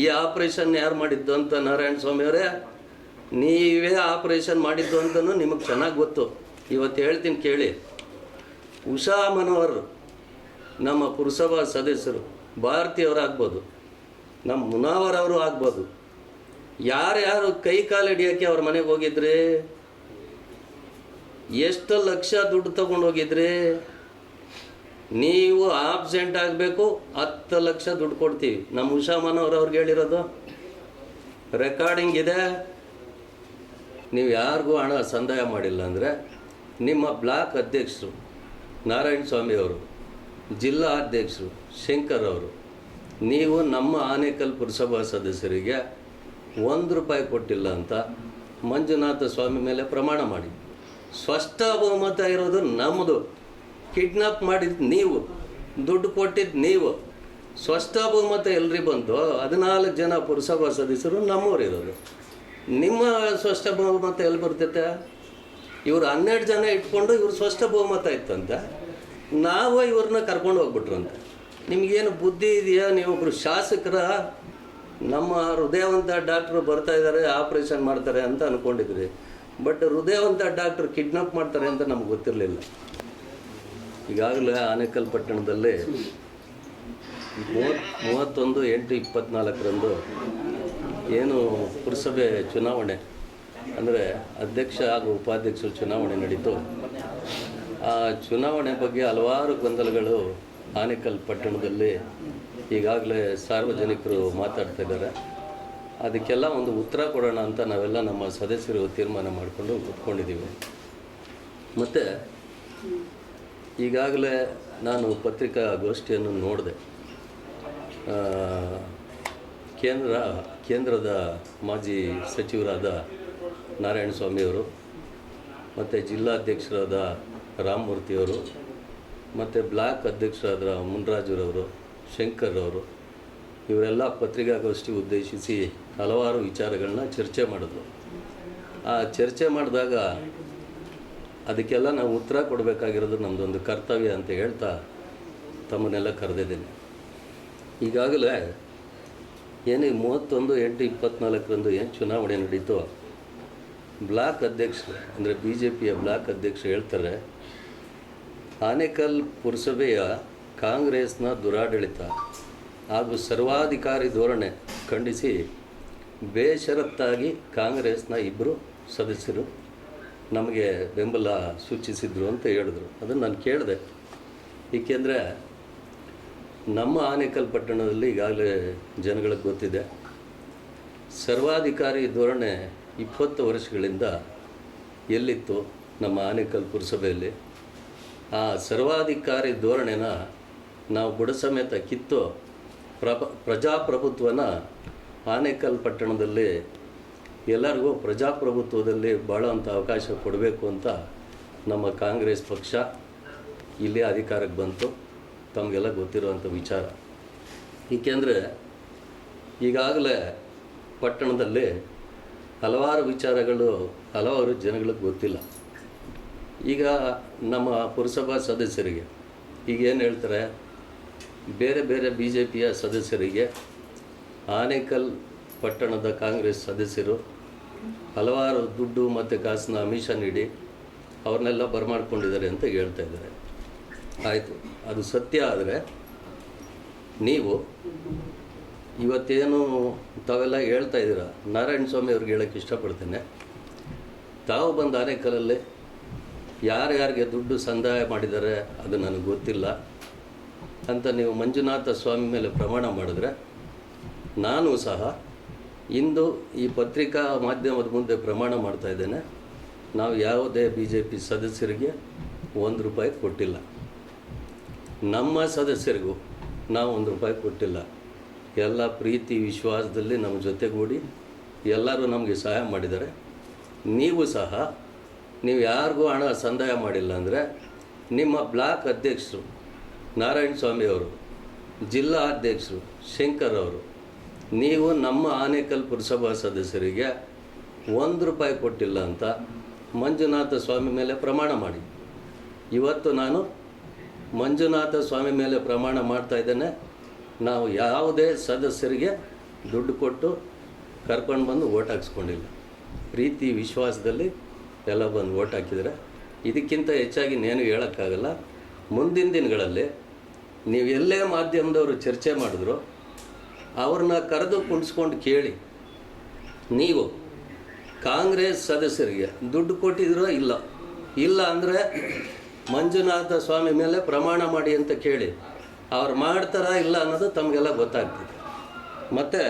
ಈ ಆಪ್ರೇಷನ್ ಯಾರು ಮಾಡಿದ್ದು ಅಂತ ನಾರಾಯಣ ಸ್ವಾಮಿಯವರೇ, ನೀವೇ ಆಪ್ರೇಷನ್ ಮಾಡಿದ್ದು ಅಂತಲೂ ನಿಮಗೆ ಚೆನ್ನಾಗಿ ಗೊತ್ತು. ಇವತ್ತು ಹೇಳ್ತೀನಿ ಕೇಳಿ. ಉಷಾ ಮನೋಹರ್ ನಮ್ಮ ಪುರಸಭಾ ಸದಸ್ಯರು, ಭಾರತೀಯವರಾಗ್ಬೋದು, ನಮ್ಮ ಮುನಾವರ್ ಅವರು ಆಗ್ಬೋದು, ಯಾರ್ಯಾರು ಕೈ ಕಾಲು ಹಿಡಿಯೋಕ್ಕೆ ಅವ್ರ ಮನೆಗೆ ಹೋಗಿದ್ರಿ? ಎಷ್ಟು ಲಕ್ಷ ದುಡ್ಡು ತಗೊಂಡು ಹೋಗಿದ್ರಿ? ನೀವು ಆಬ್ಸೆಂಟ್ ಆಗಬೇಕು, 10 ಲಕ್ಷ ದುಡ್ಡು ಕೊಡ್ತೀವಿ. ನಮ್ಮ ಉಷಾ ಮನೋಹರ್ ಅವ್ರಿಗೆ ಹೇಳಿರೋದು ರೆಕಾರ್ಡಿಂಗ್ ಇದೆ. ನೀವು ಯಾರಿಗೂ ಹಣ ಸಂದಾಯ ಮಾಡಿಲ್ಲ ಅಂದರೆ ನಿಮ್ಮ ಬ್ಲಾಕ್ ಅಧ್ಯಕ್ಷರು ನಾರಾಯಣ ಸ್ವಾಮಿ ಅವರು, ಜಿಲ್ಲಾ ಅಧ್ಯಕ್ಷರು ಶಂಕರ್ ಅವರು, ನೀವು ನಮ್ಮ ಆನೇಕಲ್ ಪುರಸಭಾ ಸದಸ್ಯರಿಗೆ 1 ರೂಪಾಯಿ ಕೊಟ್ಟಿಲ್ಲ ಅಂತ ಮಂಜುನಾಥ ಸ್ವಾಮಿ ಮೇಲೆ ಪ್ರಮಾಣ ಮಾಡಿ. ಸ್ಪಷ್ಟ ಬಹುಮತ ಇರೋದು ನಮ್ಮದು. ಕಿಡ್ನಾಪ್ ಮಾಡಿದ್ದು ನೀವು, ದುಡ್ಡು ಕೊಟ್ಟಿದ್ದು ನೀವು. ಸ್ಪಷ್ಟ ಬಹುಮತ ಎಲ್ರಿ ಬಂತು? 14 ಜನ ಪುರಸಭಾ ಸದಸ್ಯರು ನಮ್ಮವ್ರು ಇರೋದು. ನಿಮ್ಮ ಸ್ಪಷ್ಟ ಬಹುಮತ ಎಲ್ಲಿ ಬರ್ತೈತೆ? ಇವರು 12 ಜನ ಇಟ್ಕೊಂಡು ಇವ್ರು ಸ್ಪಷ್ಟ ಬಹುಮತ ಇತ್ತಂತ, ನಾವು ಇವ್ರನ್ನ ಕರ್ಕೊಂಡು ಹೋಗ್ಬಿಟ್ರಂತೆ. ನಿಮಗೇನು ಬುದ್ಧಿ ಇದೆಯಾ? ನೀವೊಬ್ಬರು ಶಾಸಕರ, ನಮ್ಮ ಹೃದಯವಂತ ಡಾಕ್ಟ್ರು ಬರ್ತಾ ಇದ್ದಾರೆ, ಆಪ್ರೇಷನ್ ಮಾಡ್ತಾರೆ ಅಂತ ಅಂದ್ಕೊಂಡಿದ್ರಿ. ಬಟ್ ಹೃದಯವಂತ ಡಾಕ್ಟ್ರು ಕಿಡ್ನಾಪ್ ಮಾಡ್ತಾರೆ ಅಂತ ನಮ್ಗೆ ಗೊತ್ತಿರಲಿಲ್ಲ. ಈಗಾಗಲೇ ಆನೇಕಲ್ ಪಟ್ಟಣದಲ್ಲಿ 31/8/24 ಏನು ಪುರಸಭೆ ಚುನಾವಣೆ ಅಂದರೆ ಅಧ್ಯಕ್ಷ ಹಾಗೂ ಉಪಾಧ್ಯಕ್ಷರ ಚುನಾವಣೆ ನಡೀತು. ಆ ಚುನಾವಣೆ ಬಗ್ಗೆ ಹಲವಾರು ಗೊಂದಲಗಳು ಆನೇಕಲ್ ಪಟ್ಟಣದಲ್ಲಿ ಈಗಾಗಲೇ ಸಾರ್ವಜನಿಕರು ಮಾತಾಡ್ತಾ ಇದ್ದಾರೆ. ಅದಕ್ಕೆಲ್ಲ ಒಂದು ಉತ್ತರ ಕೊಡೋಣ ಅಂತ ನಾವೆಲ್ಲ ನಮ್ಮ ಸದಸ್ಯರು ತೀರ್ಮಾನ ಮಾಡಿಕೊಂಡು ಕೂತ್ಕೊಂಡಿದ್ದೀವಿ. ಮತ್ತು ಈಗಾಗಲೇ ನಾನು ಪತ್ರಿಕಾಗೋಷ್ಠಿಯನ್ನು ನೋಡಿದೆ. ಕೇಂದ್ರದ ಮಾಜಿ ಸಚಿವರಾದ ನಾರಾಯಣ ಸ್ವಾಮಿಯವರು, ಮತ್ತು ಜಿಲ್ಲಾಧ್ಯಕ್ಷರಾದ ರಾಮಮೂರ್ತಿಯವರು, ಮತ್ತು ಬ್ಲಾಕ್ ಅಧ್ಯಕ್ಷರಾದ ಮುನ್ರಾಜುರವರು, ಶಂಕರ್ ಅವರು, ಇವರೆಲ್ಲ ಪತ್ರಿಕಾಗೋಷ್ಠಿ ಉದ್ದೇಶಿಸಿ ಹಲವಾರು ವಿಚಾರಗಳನ್ನ ಚರ್ಚೆ ಮಾಡಿದ್ರು. ಆ ಚರ್ಚೆ ಮಾಡಿದಾಗ ಅದಕ್ಕೆಲ್ಲ ನಾವು ಉತ್ತರ ಕೊಡಬೇಕಾಗಿರೋದು ನಮ್ಮದೊಂದು ಕರ್ತವ್ಯ ಅಂತ ಹೇಳ್ತಾ ತಮ್ಮನ್ನೆಲ್ಲ ಕರೆದಿದ್ದೀನಿ. ಈಗಾಗಲೇ ಏನು 31/8/24 ಏನು ಚುನಾವಣೆ ನಡೀತೋ, ಬ್ಲಾಕ್ ಅಧ್ಯಕ್ಷರು ಅಂದರೆ BJPಯ ಬ್ಲಾಕ್ ಅಧ್ಯಕ್ಷರು ಹೇಳ್ತಾರೆ, ಆನೇಕಲ್ ಪುರಸಭೆಯ ಕಾಂಗ್ರೆಸ್ನ ದುರಾಡಳಿತ ಹಾಗೂ ಸರ್ವಾಧಿಕಾರಿ ಧೋರಣೆ ಖಂಡಿಸಿ ಬೇಷರತ್ತಾಗಿ ಕಾಂಗ್ರೆಸ್ನ 2 ಸದಸ್ಯರು ನಮಗೆ ಬೆಂಬಲ ಸೂಚಿಸಿದರು ಅಂತ ಹೇಳಿದ್ರು. ಅದನ್ನು ನಾನು ಕೇಳಿದೆ. ಏಕೆಂದರೆ ನಮ್ಮ ಆನೇಕಲ್ ಪಟ್ಟಣದಲ್ಲಿ ಈಗಾಗಲೇ ಜನಗಳಿಗೆ ಗೊತ್ತಿದೆ, ಸರ್ವಾಧಿಕಾರಿ ಧೋರಣೆ 20 ವರ್ಷಗಳಿಂದ ಎಲ್ಲಿತ್ತು ನಮ್ಮ ಆನೇಕಲ್ ಪುರಸಭೆಯಲ್ಲಿ. ಆ ಸರ್ವಾಧಿಕಾರಿ ಧೋರಣೆನ ನಾವು ಬುಡ ಸಮೇತ ಕಿತ್ತು ಪ್ರಜಾಪ್ರಭುತ್ವನ ಆನೇಕಲ್ ಪಟ್ಟಣದಲ್ಲಿ ಎಲ್ಲರಿಗೂ ಪ್ರಜಾಪ್ರಭುತ್ವದಲ್ಲಿ ಬಾಳುವಂಥ ಅವಕಾಶ ಕೊಡಬೇಕು ಅಂತ ನಮ್ಮ ಕಾಂಗ್ರೆಸ್ ಪಕ್ಷ ಇಲ್ಲಿ ಅಧಿಕಾರಕ್ಕೆ ಬಂತು. ತಮಗೆಲ್ಲ ಗೊತ್ತಿರುವಂಥ ವಿಚಾರ. ಏಕೆಂದರೆ ಈಗಾಗಲೇ ಪಟ್ಟಣದಲ್ಲಿ ಹಲವಾರು ವಿಚಾರಗಳು ಹಲವಾರು ಜನಗಳಿಗೆ ಗೊತ್ತಿಲ್ಲ. ಈಗ ನಮ್ಮ ಪುರಸಭಾ ಸದಸ್ಯರಿಗೆ ಈಗೇನು ಹೇಳ್ತಾರೆ, ಬೇರೆ ಬೇರೆ BJPಯ ಸದಸ್ಯರಿಗೆ ಆನೇಕಲ್ ಪಟ್ಟಣದ ಕಾಂಗ್ರೆಸ್ ಸದಸ್ಯರು ಹಲವಾರು ದುಡ್ಡು ಮತ್ತು ಕಾಸನ್ನ ಆಮಿಷ ನೀಡಿ ಅವ್ರನ್ನೆಲ್ಲ ಬರಮಾಡ್ಕೊಂಡಿದ್ದಾರೆ ಅಂತ ಹೇಳ್ತಾ ಇದ್ದಾರೆ. ಆಯಿತು, ಅದು ಸತ್ಯ. ಆದರೆ ನೀವು ಇವತ್ತೇನು ತಾವೆಲ್ಲ ಹೇಳ್ತಾ ಇದ್ದೀರಾ, ನಾರಾಯಣ ಸ್ವಾಮಿ ಅವ್ರಿಗೆ ಹೇಳೋಕ್ಕೆ ಇಷ್ಟಪಡ್ತೇನೆ. ತಾವು ಬಂದು ಆನೇಕಲಲ್ಲಿ ಯಾರ್ಯಾರಿಗೆ ದುಡ್ಡು ಸಂದಾಯ ಮಾಡಿದ್ದಾರೆ ಅದು ನನಗೆ ಗೊತ್ತಿಲ್ಲ ಅಂತ ನೀವು ಮಂಜುನಾಥ ಸ್ವಾಮಿ ಮೇಲೆ ಪ್ರಮಾಣ ಮಾಡಿದ್ರೆ, ನಾನು ಸಹ ಇಂದು ಈ ಪತ್ರಿಕಾ ಮಾಧ್ಯಮದ ಮುಂದೆ ಪ್ರಮಾಣ ಮಾಡ್ತಾ ಇದ್ದೇನೆ, ನಾವು ಯಾವುದೇ BJP ಸದಸ್ಯರಿಗೆ 1 ರೂಪಾಯಿ ಕೊಟ್ಟಿಲ್ಲ. ನಮ್ಮ ಸದಸ್ಯರಿಗೂ ನಾವು 1 ರೂಪಾಯಿ ಕೊಟ್ಟಿಲ್ಲ. ಎಲ್ಲ ಪ್ರೀತಿ ವಿಶ್ವಾಸದಲ್ಲಿ ನಮ್ಮ ಜೊತೆಗೂಡಿ ಎಲ್ಲರೂ ನಮಗೆ ಸಹಾಯ ಮಾಡಿದ್ದಾರೆ. ನೀವು ಸಹ ನೀವು ಯಾರಿಗೂ ಹಣ ಸಂದಾಯ ಮಾಡಿಲ್ಲ ಅಂದರೆ ನಿಮ್ಮ ಬ್ಲಾಕ್ ಅಧ್ಯಕ್ಷರು ನಾರಾಯಣ ಸ್ವಾಮಿಯವರು, ಜಿಲ್ಲಾ ಅಧ್ಯಕ್ಷರು ಶಂಕರ್ ಅವರು, ನೀವು ನಮ್ಮ ಆನೇಕಲ್ ಪುರಸಭಾ ಸದಸ್ಯರಿಗೆ 1 ರೂಪಾಯಿ ಕೊಟ್ಟಿಲ್ಲ ಅಂತ ಮಂಜುನಾಥ ಸ್ವಾಮಿ ಮೇಲೆ ಪ್ರಮಾಣ ಮಾಡಿ. ಇವತ್ತು ನಾನು ಮಂಜುನಾಥ ಸ್ವಾಮಿ ಮೇಲೆ ಪ್ರಮಾಣ ಮಾಡ್ತಾ ಇದ್ದೇನೆ, ನಾವು ಯಾವುದೇ ಸದಸ್ಯರಿಗೆ ದುಡ್ಡು ಕೊಟ್ಟು ಕರ್ಕೊಂಡು ಬಂದು ಓಟ್ ಹಾಕ್ಸ್ಕೊಂಡಿಲ್ಲ. ಪ್ರೀತಿ ವಿಶ್ವಾಸದಲ್ಲಿ ಎಲ್ಲ ಬಂದು ಓಟ್ ಹಾಕಿದರೆ. ಇದಕ್ಕಿಂತ ಹೆಚ್ಚಾಗಿ ಇನ್ನೇನು ಹೇಳೋಕ್ಕಾಗಲ್ಲ. ಮುಂದಿನ ದಿನಗಳಲ್ಲಿ ನೀವು ಎಲ್ಲೇ ಮಾಧ್ಯಮದವರು ಚರ್ಚೆ ಮಾಡಿದ್ರು ಅವ್ರನ್ನ ಕರೆದು ಕುಣಿಸ್ಕೊಂಡು ಕೇಳಿ, ನೀವು ಕಾಂಗ್ರೆಸ್ ಸದಸ್ಯರಿಗೆ ದುಡ್ಡು ಕೊಟ್ಟಿದ್ರೋ ಇಲ್ಲ ಅಂದರೆ ಮಂಜುನಾಥ ಸ್ವಾಮಿ ಮೇಲೆ ಪ್ರಮಾಣ ಮಾಡಿ ಅಂತ ಕೇಳಿ. ಅವ್ರು ಮಾಡ್ತಾರಾ ಇಲ್ಲ ಅನ್ನೋದು ತಮಗೆಲ್ಲ ಗೊತ್ತಾಗ್ತದೆ. ಮತ್ತು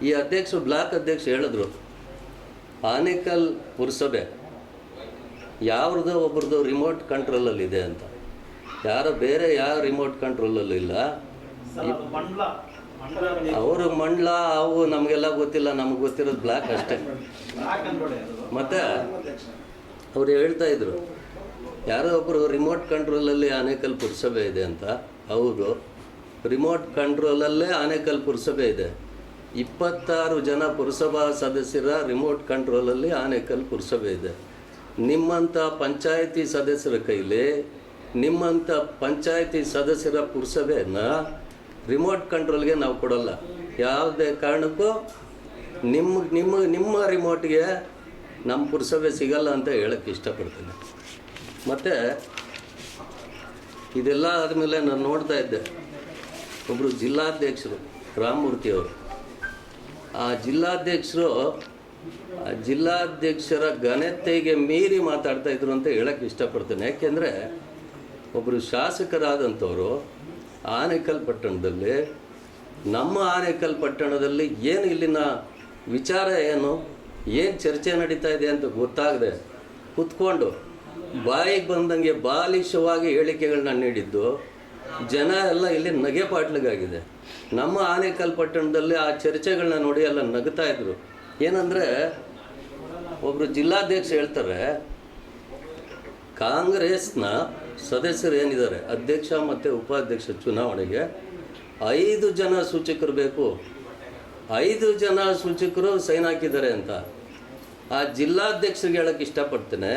ಈ ಅಧ್ಯಕ್ಷರು ಬ್ಲಾಕ್ ಅಧ್ಯಕ್ಷ ಹೇಳಿದ್ರು, ಆನೇಕಲ್ ಪುರಸಭೆ ಯಾವ್ದು ಒಬ್ರದ್ದು ರಿಮೋಟ್ ಕಂಟ್ರೋಲಲ್ಲಿದೆ ಅಂತ. ಯಾರೋ ಬೇರೆ ಯಾವ ರಿಮೋಟ್ ಕಂಟ್ರೋಲಲ್ಲೂ ಇಲ್ಲ. ಅವರು ಮಂಡಲ ಅವು ನಮಗೆಲ್ಲ ಗೊತ್ತಿಲ್ಲ, ನಮಗೆ ಗೊತ್ತಿರೋದು ಬ್ಲಾಕ್ ಅಷ್ಟೇ. ಮತ್ತು ಅವ್ರು ಹೇಳ್ತಾ ಇದ್ರು, ಯಾರೋ ಒಬ್ಬರು ರಿಮೋಟ್ ಕಂಟ್ರೋಲಲ್ಲಿ ಆನೇಕಲ್ ಪುರಸಭೆ ಇದೆ ಅಂತ. ಹೌದು, ರಿಮೋಟ್ ಕಂಟ್ರೋಲಲ್ಲೇ ಆನೇಕಲ್ ಪುರಸಭೆ ಇದೆ. 26 ಜನ ಪುರಸಭಾ ಸದಸ್ಯರ ರಿಮೋಟ್ ಕಂಟ್ರೋಲಲ್ಲಿ ಆನೇಕಲ್ ಪುರಸಭೆ ಇದೆ. ನಿಮ್ಮಂಥ ಪಂಚಾಯಿತಿ ಸದಸ್ಯರ ಕೈಲಿ ನಿಮ್ಮಂಥ ಪಂಚಾಯಿತಿ ಸದಸ್ಯರ ಪುರಸಭೆಯನ್ನು ರಿಮೋಟ್ ಕಂಟ್ರೋಲ್ಗೆ ನಾವು ಕೊಡೋಲ್ಲ. ಯಾವುದೇ ಕಾರಣಕ್ಕೂ ನಿಮ್ಮ ರಿಮೋಟ್ಗೆ ನಮ್ಮ ಪುರಸಭೆ ಸಿಗಲ್ಲ ಅಂತ ಹೇಳೋಕ್ಕೆ ಇಷ್ಟಪಡ್ತೀನಿ. ಮತ್ತು ಇದೆಲ್ಲ ಆದಮೇಲೆ ನಾನು ನೋಡ್ತಾ ಇದ್ದೆ, ಒಬ್ಬರು ಜಿಲ್ಲಾಧ್ಯಕ್ಷರು ರಾಮಮೂರ್ತಿಯವರು. ಆ ಜಿಲ್ಲಾಧ್ಯಕ್ಷರ ಘನತೆಗೆ ಮೀರಿ ಮಾತಾಡ್ತಾಯಿದ್ರು ಅಂತ ಹೇಳೋಕ್ಕೆ ಇಷ್ಟಪಡ್ತೇನೆ. ಯಾಕೆಂದರೆ ಒಬ್ಬರು ಶಾಸಕರಾದಂಥವರು ಆನೇಕಲ್ ಪಟ್ಟಣದಲ್ಲಿ, ನಮ್ಮ ಆನೇಕಲ್ ಪಟ್ಟಣದಲ್ಲಿ ಏನು ಇಲ್ಲಿನ ವಿಚಾರ ಏನು ಚರ್ಚೆ ನಡೀತಾ ಇದೆ ಅಂತ ಗೊತ್ತಾಗದೆ ಕೂತ್ಕೊಂಡು ಬಾಯಿಗೆ ಬಂದಂಗೆ ಬಾಲಿಶವಾಗಿ ಹೇಳಿಕೆಗಳನ್ನ ನೀಡಿದ್ದು ಜನ ಎಲ್ಲ ಇಲ್ಲಿ ನಗೆ ಪಾಟ್ಲಿಗಾಗಿದೆ. ನಮ್ಮ ಆನೇಕಲ್ ಪಟ್ಟಣದಲ್ಲಿ ಆ ಚರ್ಚೆಗಳನ್ನ ನೋಡಿ ಎಲ್ಲ ನಗ್ತಾ ಇದ್ರು. ಏನಂದರೆ ಒಬ್ಬರು ಜಿಲ್ಲಾಧ್ಯಕ್ಷ ಹೇಳ್ತಾರೆ, ಕಾಂಗ್ರೆಸ್ನ ಸದಸ್ಯರು ಏನಿದ್ದಾರೆ ಅಧ್ಯಕ್ಷ ಮತ್ತು ಉಪಾಧ್ಯಕ್ಷ ಚುನಾವಣೆಗೆ 5 ಜನ ಸೂಚಕರು ಬೇಕು, 5 ಜನ ಸೂಚಕರು ಸೈನ್ ಹಾಕಿದ್ದಾರೆ ಅಂತ. ಆ ಜಿಲ್ಲಾಧ್ಯಕ್ಷರಿಗೆ ಹೇಳೋಕ್ಕೆ ಇಷ್ಟಪಡ್ತೇನೆ,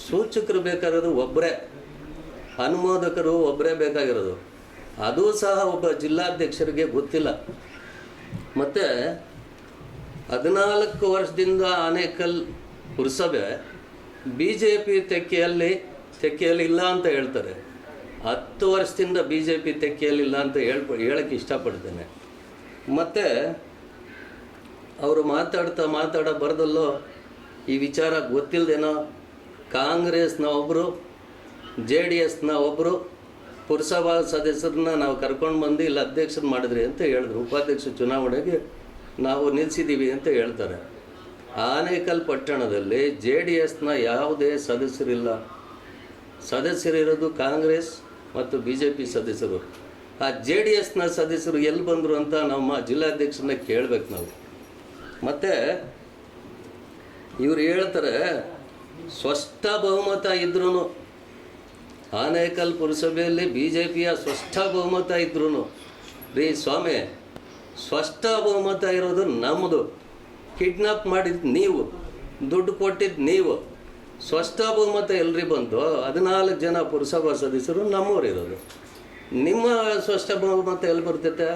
ಸೂಚಕರು ಬೇಕಾಗಿರೋದು ಒಬ್ಬರೇ, ಅನುಮೋದಕರು ಒಬ್ಬರೇ ಬೇಕಾಗಿರೋದು. ಅದು ಸಹ ಒಬ್ಬ ಜಿಲ್ಲಾಧ್ಯಕ್ಷರಿಗೆ ಗೊತ್ತಿಲ್ಲ. ಮತ್ತು 14 ವರ್ಷದಿಂದ ಆನೇಕಲ್ ಪುರಸಭೆ BJP ತೆಕ್ಕೆಯಲ್ಲಿ ಇಲ್ಲ ಅಂತ ಹೇಳ್ತಾರೆ. 10 ವರ್ಷದಿಂದ BJP ತೆಕ್ಕೆಯಲ್ಲಿಲ್ಲ ಅಂತ ಹೇಳೋಕ್ಕೆ ಇಷ್ಟಪಡ್ತೇನೆ. ಮತ್ತು ಅವರು ಮಾತಾಡ ಬರದಲ್ಲೋ ಈ ವಿಚಾರ ಗೊತ್ತಿಲ್ಲದೇನೋ ಕಾಂಗ್ರೆಸ್ನ ಒಬ್ಬರು JDSನ ಒಬ್ಬರು ಪುರಸಭಾ ಸದಸ್ಯರನ್ನ ನಾವು ಕರ್ಕೊಂಡು ಬಂದು ಇಲ್ಲಿ ಅಧ್ಯಕ್ಷರು ಮಾಡಿದ್ರಿ ಅಂತ ಹೇಳಿದ್ರು. ಉಪಾಧ್ಯಕ್ಷ ಚುನಾವಣೆಗೆ ನಾವು ನಿಲ್ಲಿಸಿದ್ದೀವಿ ಅಂತ ಹೇಳ್ತಾರೆ. ಆನೇಕಲ್ ಪಟ್ಟಣದಲ್ಲಿ JDSನ ಯಾವುದೇ ಸದಸ್ಯರಿಲ್ಲ. ಸದಸ್ಯರಿರೋದು ಕಾಂಗ್ರೆಸ್ ಮತ್ತು BJP ಸದಸ್ಯರು. ಆ JDSನ ಸದಸ್ಯರು ಎಲ್ಲಿ ಬಂದರು ಅಂತ ನಮ್ಮ ಜಿಲ್ಲಾಧ್ಯಕ್ಷರನ್ನ ಕೇಳಬೇಕು ನಾವು. ಮತ್ತು ಇವರು ಹೇಳ್ತಾರೆ, ಸ್ಪಷ್ಟ ಬಹುಮತ ಇದ್ರೂ ಆನೇಕಲ್ ಪುರಸಭೆಯಲ್ಲಿ BJPಯ ಸ್ಪಷ್ಟ ಬಹುಮತ ಇದ್ರೂ ರೀ ಸ್ವಾಮಿ, ಸ್ಪಷ್ಟ ಬಹುಮತ ಇರೋದು ನಮ್ಮದು. ಕಿಡ್ನಾಪ್ ಮಾಡಿದ್ದು ನೀವು, ದುಡ್ಡು ಕೊಟ್ಟಿದ್ದು ನೀವು. ಸ್ಪಷ್ಟ ಬಹುಮತ ಎಲ್ರಿ ಬಂತು? 14 ಜನ ಪುರಸಭಾ ಸದಸ್ಯರು ನಮ್ಮವ್ರು ಇರೋದು. ನಿಮ್ಮ ಸ್ಪಷ್ಟ ಬಹುಮತ ಎಲ್ಲಿ ಬರ್ತೈತೆ?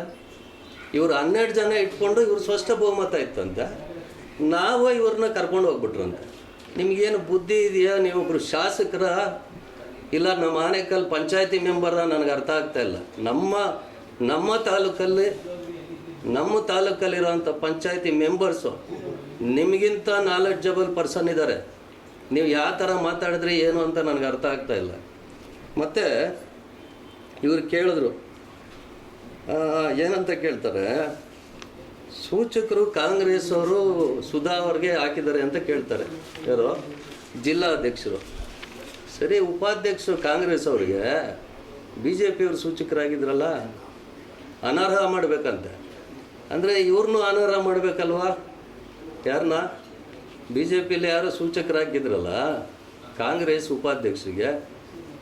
ಇವರು 12 ಜನ ಇಟ್ಕೊಂಡು ಇವ್ರು ಸ್ಪಷ್ಟ ಬಹುಮತ ಇತ್ತಂತೆ, ನಾವು ಇವ್ರನ್ನ ಕರ್ಕೊಂಡು ಹೋಗ್ಬಿಟ್ರಂತೆ. ನಿಮಗೇನು ಬುದ್ಧಿ ಇದೆಯಾ? ನೀವೊಬ್ಬರು ಶಾಸಕರ ಇಲ್ಲ ನಮ್ಮ ಆನೇಕಲ್ ಪಂಚಾಯತಿ ಮೆಂಬರ? ನನಗೆ ಅರ್ಥ ಆಗ್ತಾ ಇಲ್ಲ. ನಮ್ಮ ತಾಲೂಕಲ್ಲಿರೋಂಥ ಪಂಚಾಯತಿ ಮೆಂಬರ್ಸು ನಿಮಗಿಂತ ನಾಲೆಡ್ಜಬಲ್ ಪರ್ಸನ್ ಇದ್ದಾರೆ. ನೀವು ಯಾವ ಥರ ಮಾತಾಡಿದ್ರಿ ಏನು ಅಂತ ನನಗೆ ಅರ್ಥ ಆಗ್ತಾ ಇಲ್ಲ. ಮತ್ತು ಇವರು ಕೇಳಿದ್ರು, ಏನಂತ ಕೇಳ್ತಾರೆ, ಸೂಚಕರು ಕಾಂಗ್ರೆಸ್ ಅವರು ಸುಧಾ ಅವ್ರಿಗೆ ಹಾಕಿದ್ದಾರೆ ಅಂತ ಕೇಳ್ತಾರೆ. ಯಾರು? ಜಿಲ್ಲಾಧ್ಯಕ್ಷರು. ಸರಿ, ಉಪಾಧ್ಯಕ್ಷರು ಕಾಂಗ್ರೆಸ್ ಅವರಿಗೆ BJP ಅವರು ಸೂಚಕರಾಗಿದ್ರಲ್ಲ, ಅನರ್ಹ ಮಾಡಬೇಕಂತೆ. ಅಂದರೆ ಇವ್ರನ್ನೂ ಅನರ್ಹ ಮಾಡಬೇಕಲ್ವಾ? ಯಾರನ್ನ? BJPಲಿ ಯಾರು ಸೂಚಕರಾಗಿದ್ರಲ್ಲ ಕಾಂಗ್ರೆಸ್ ಉಪಾಧ್ಯಕ್ಷರಿಗೆ,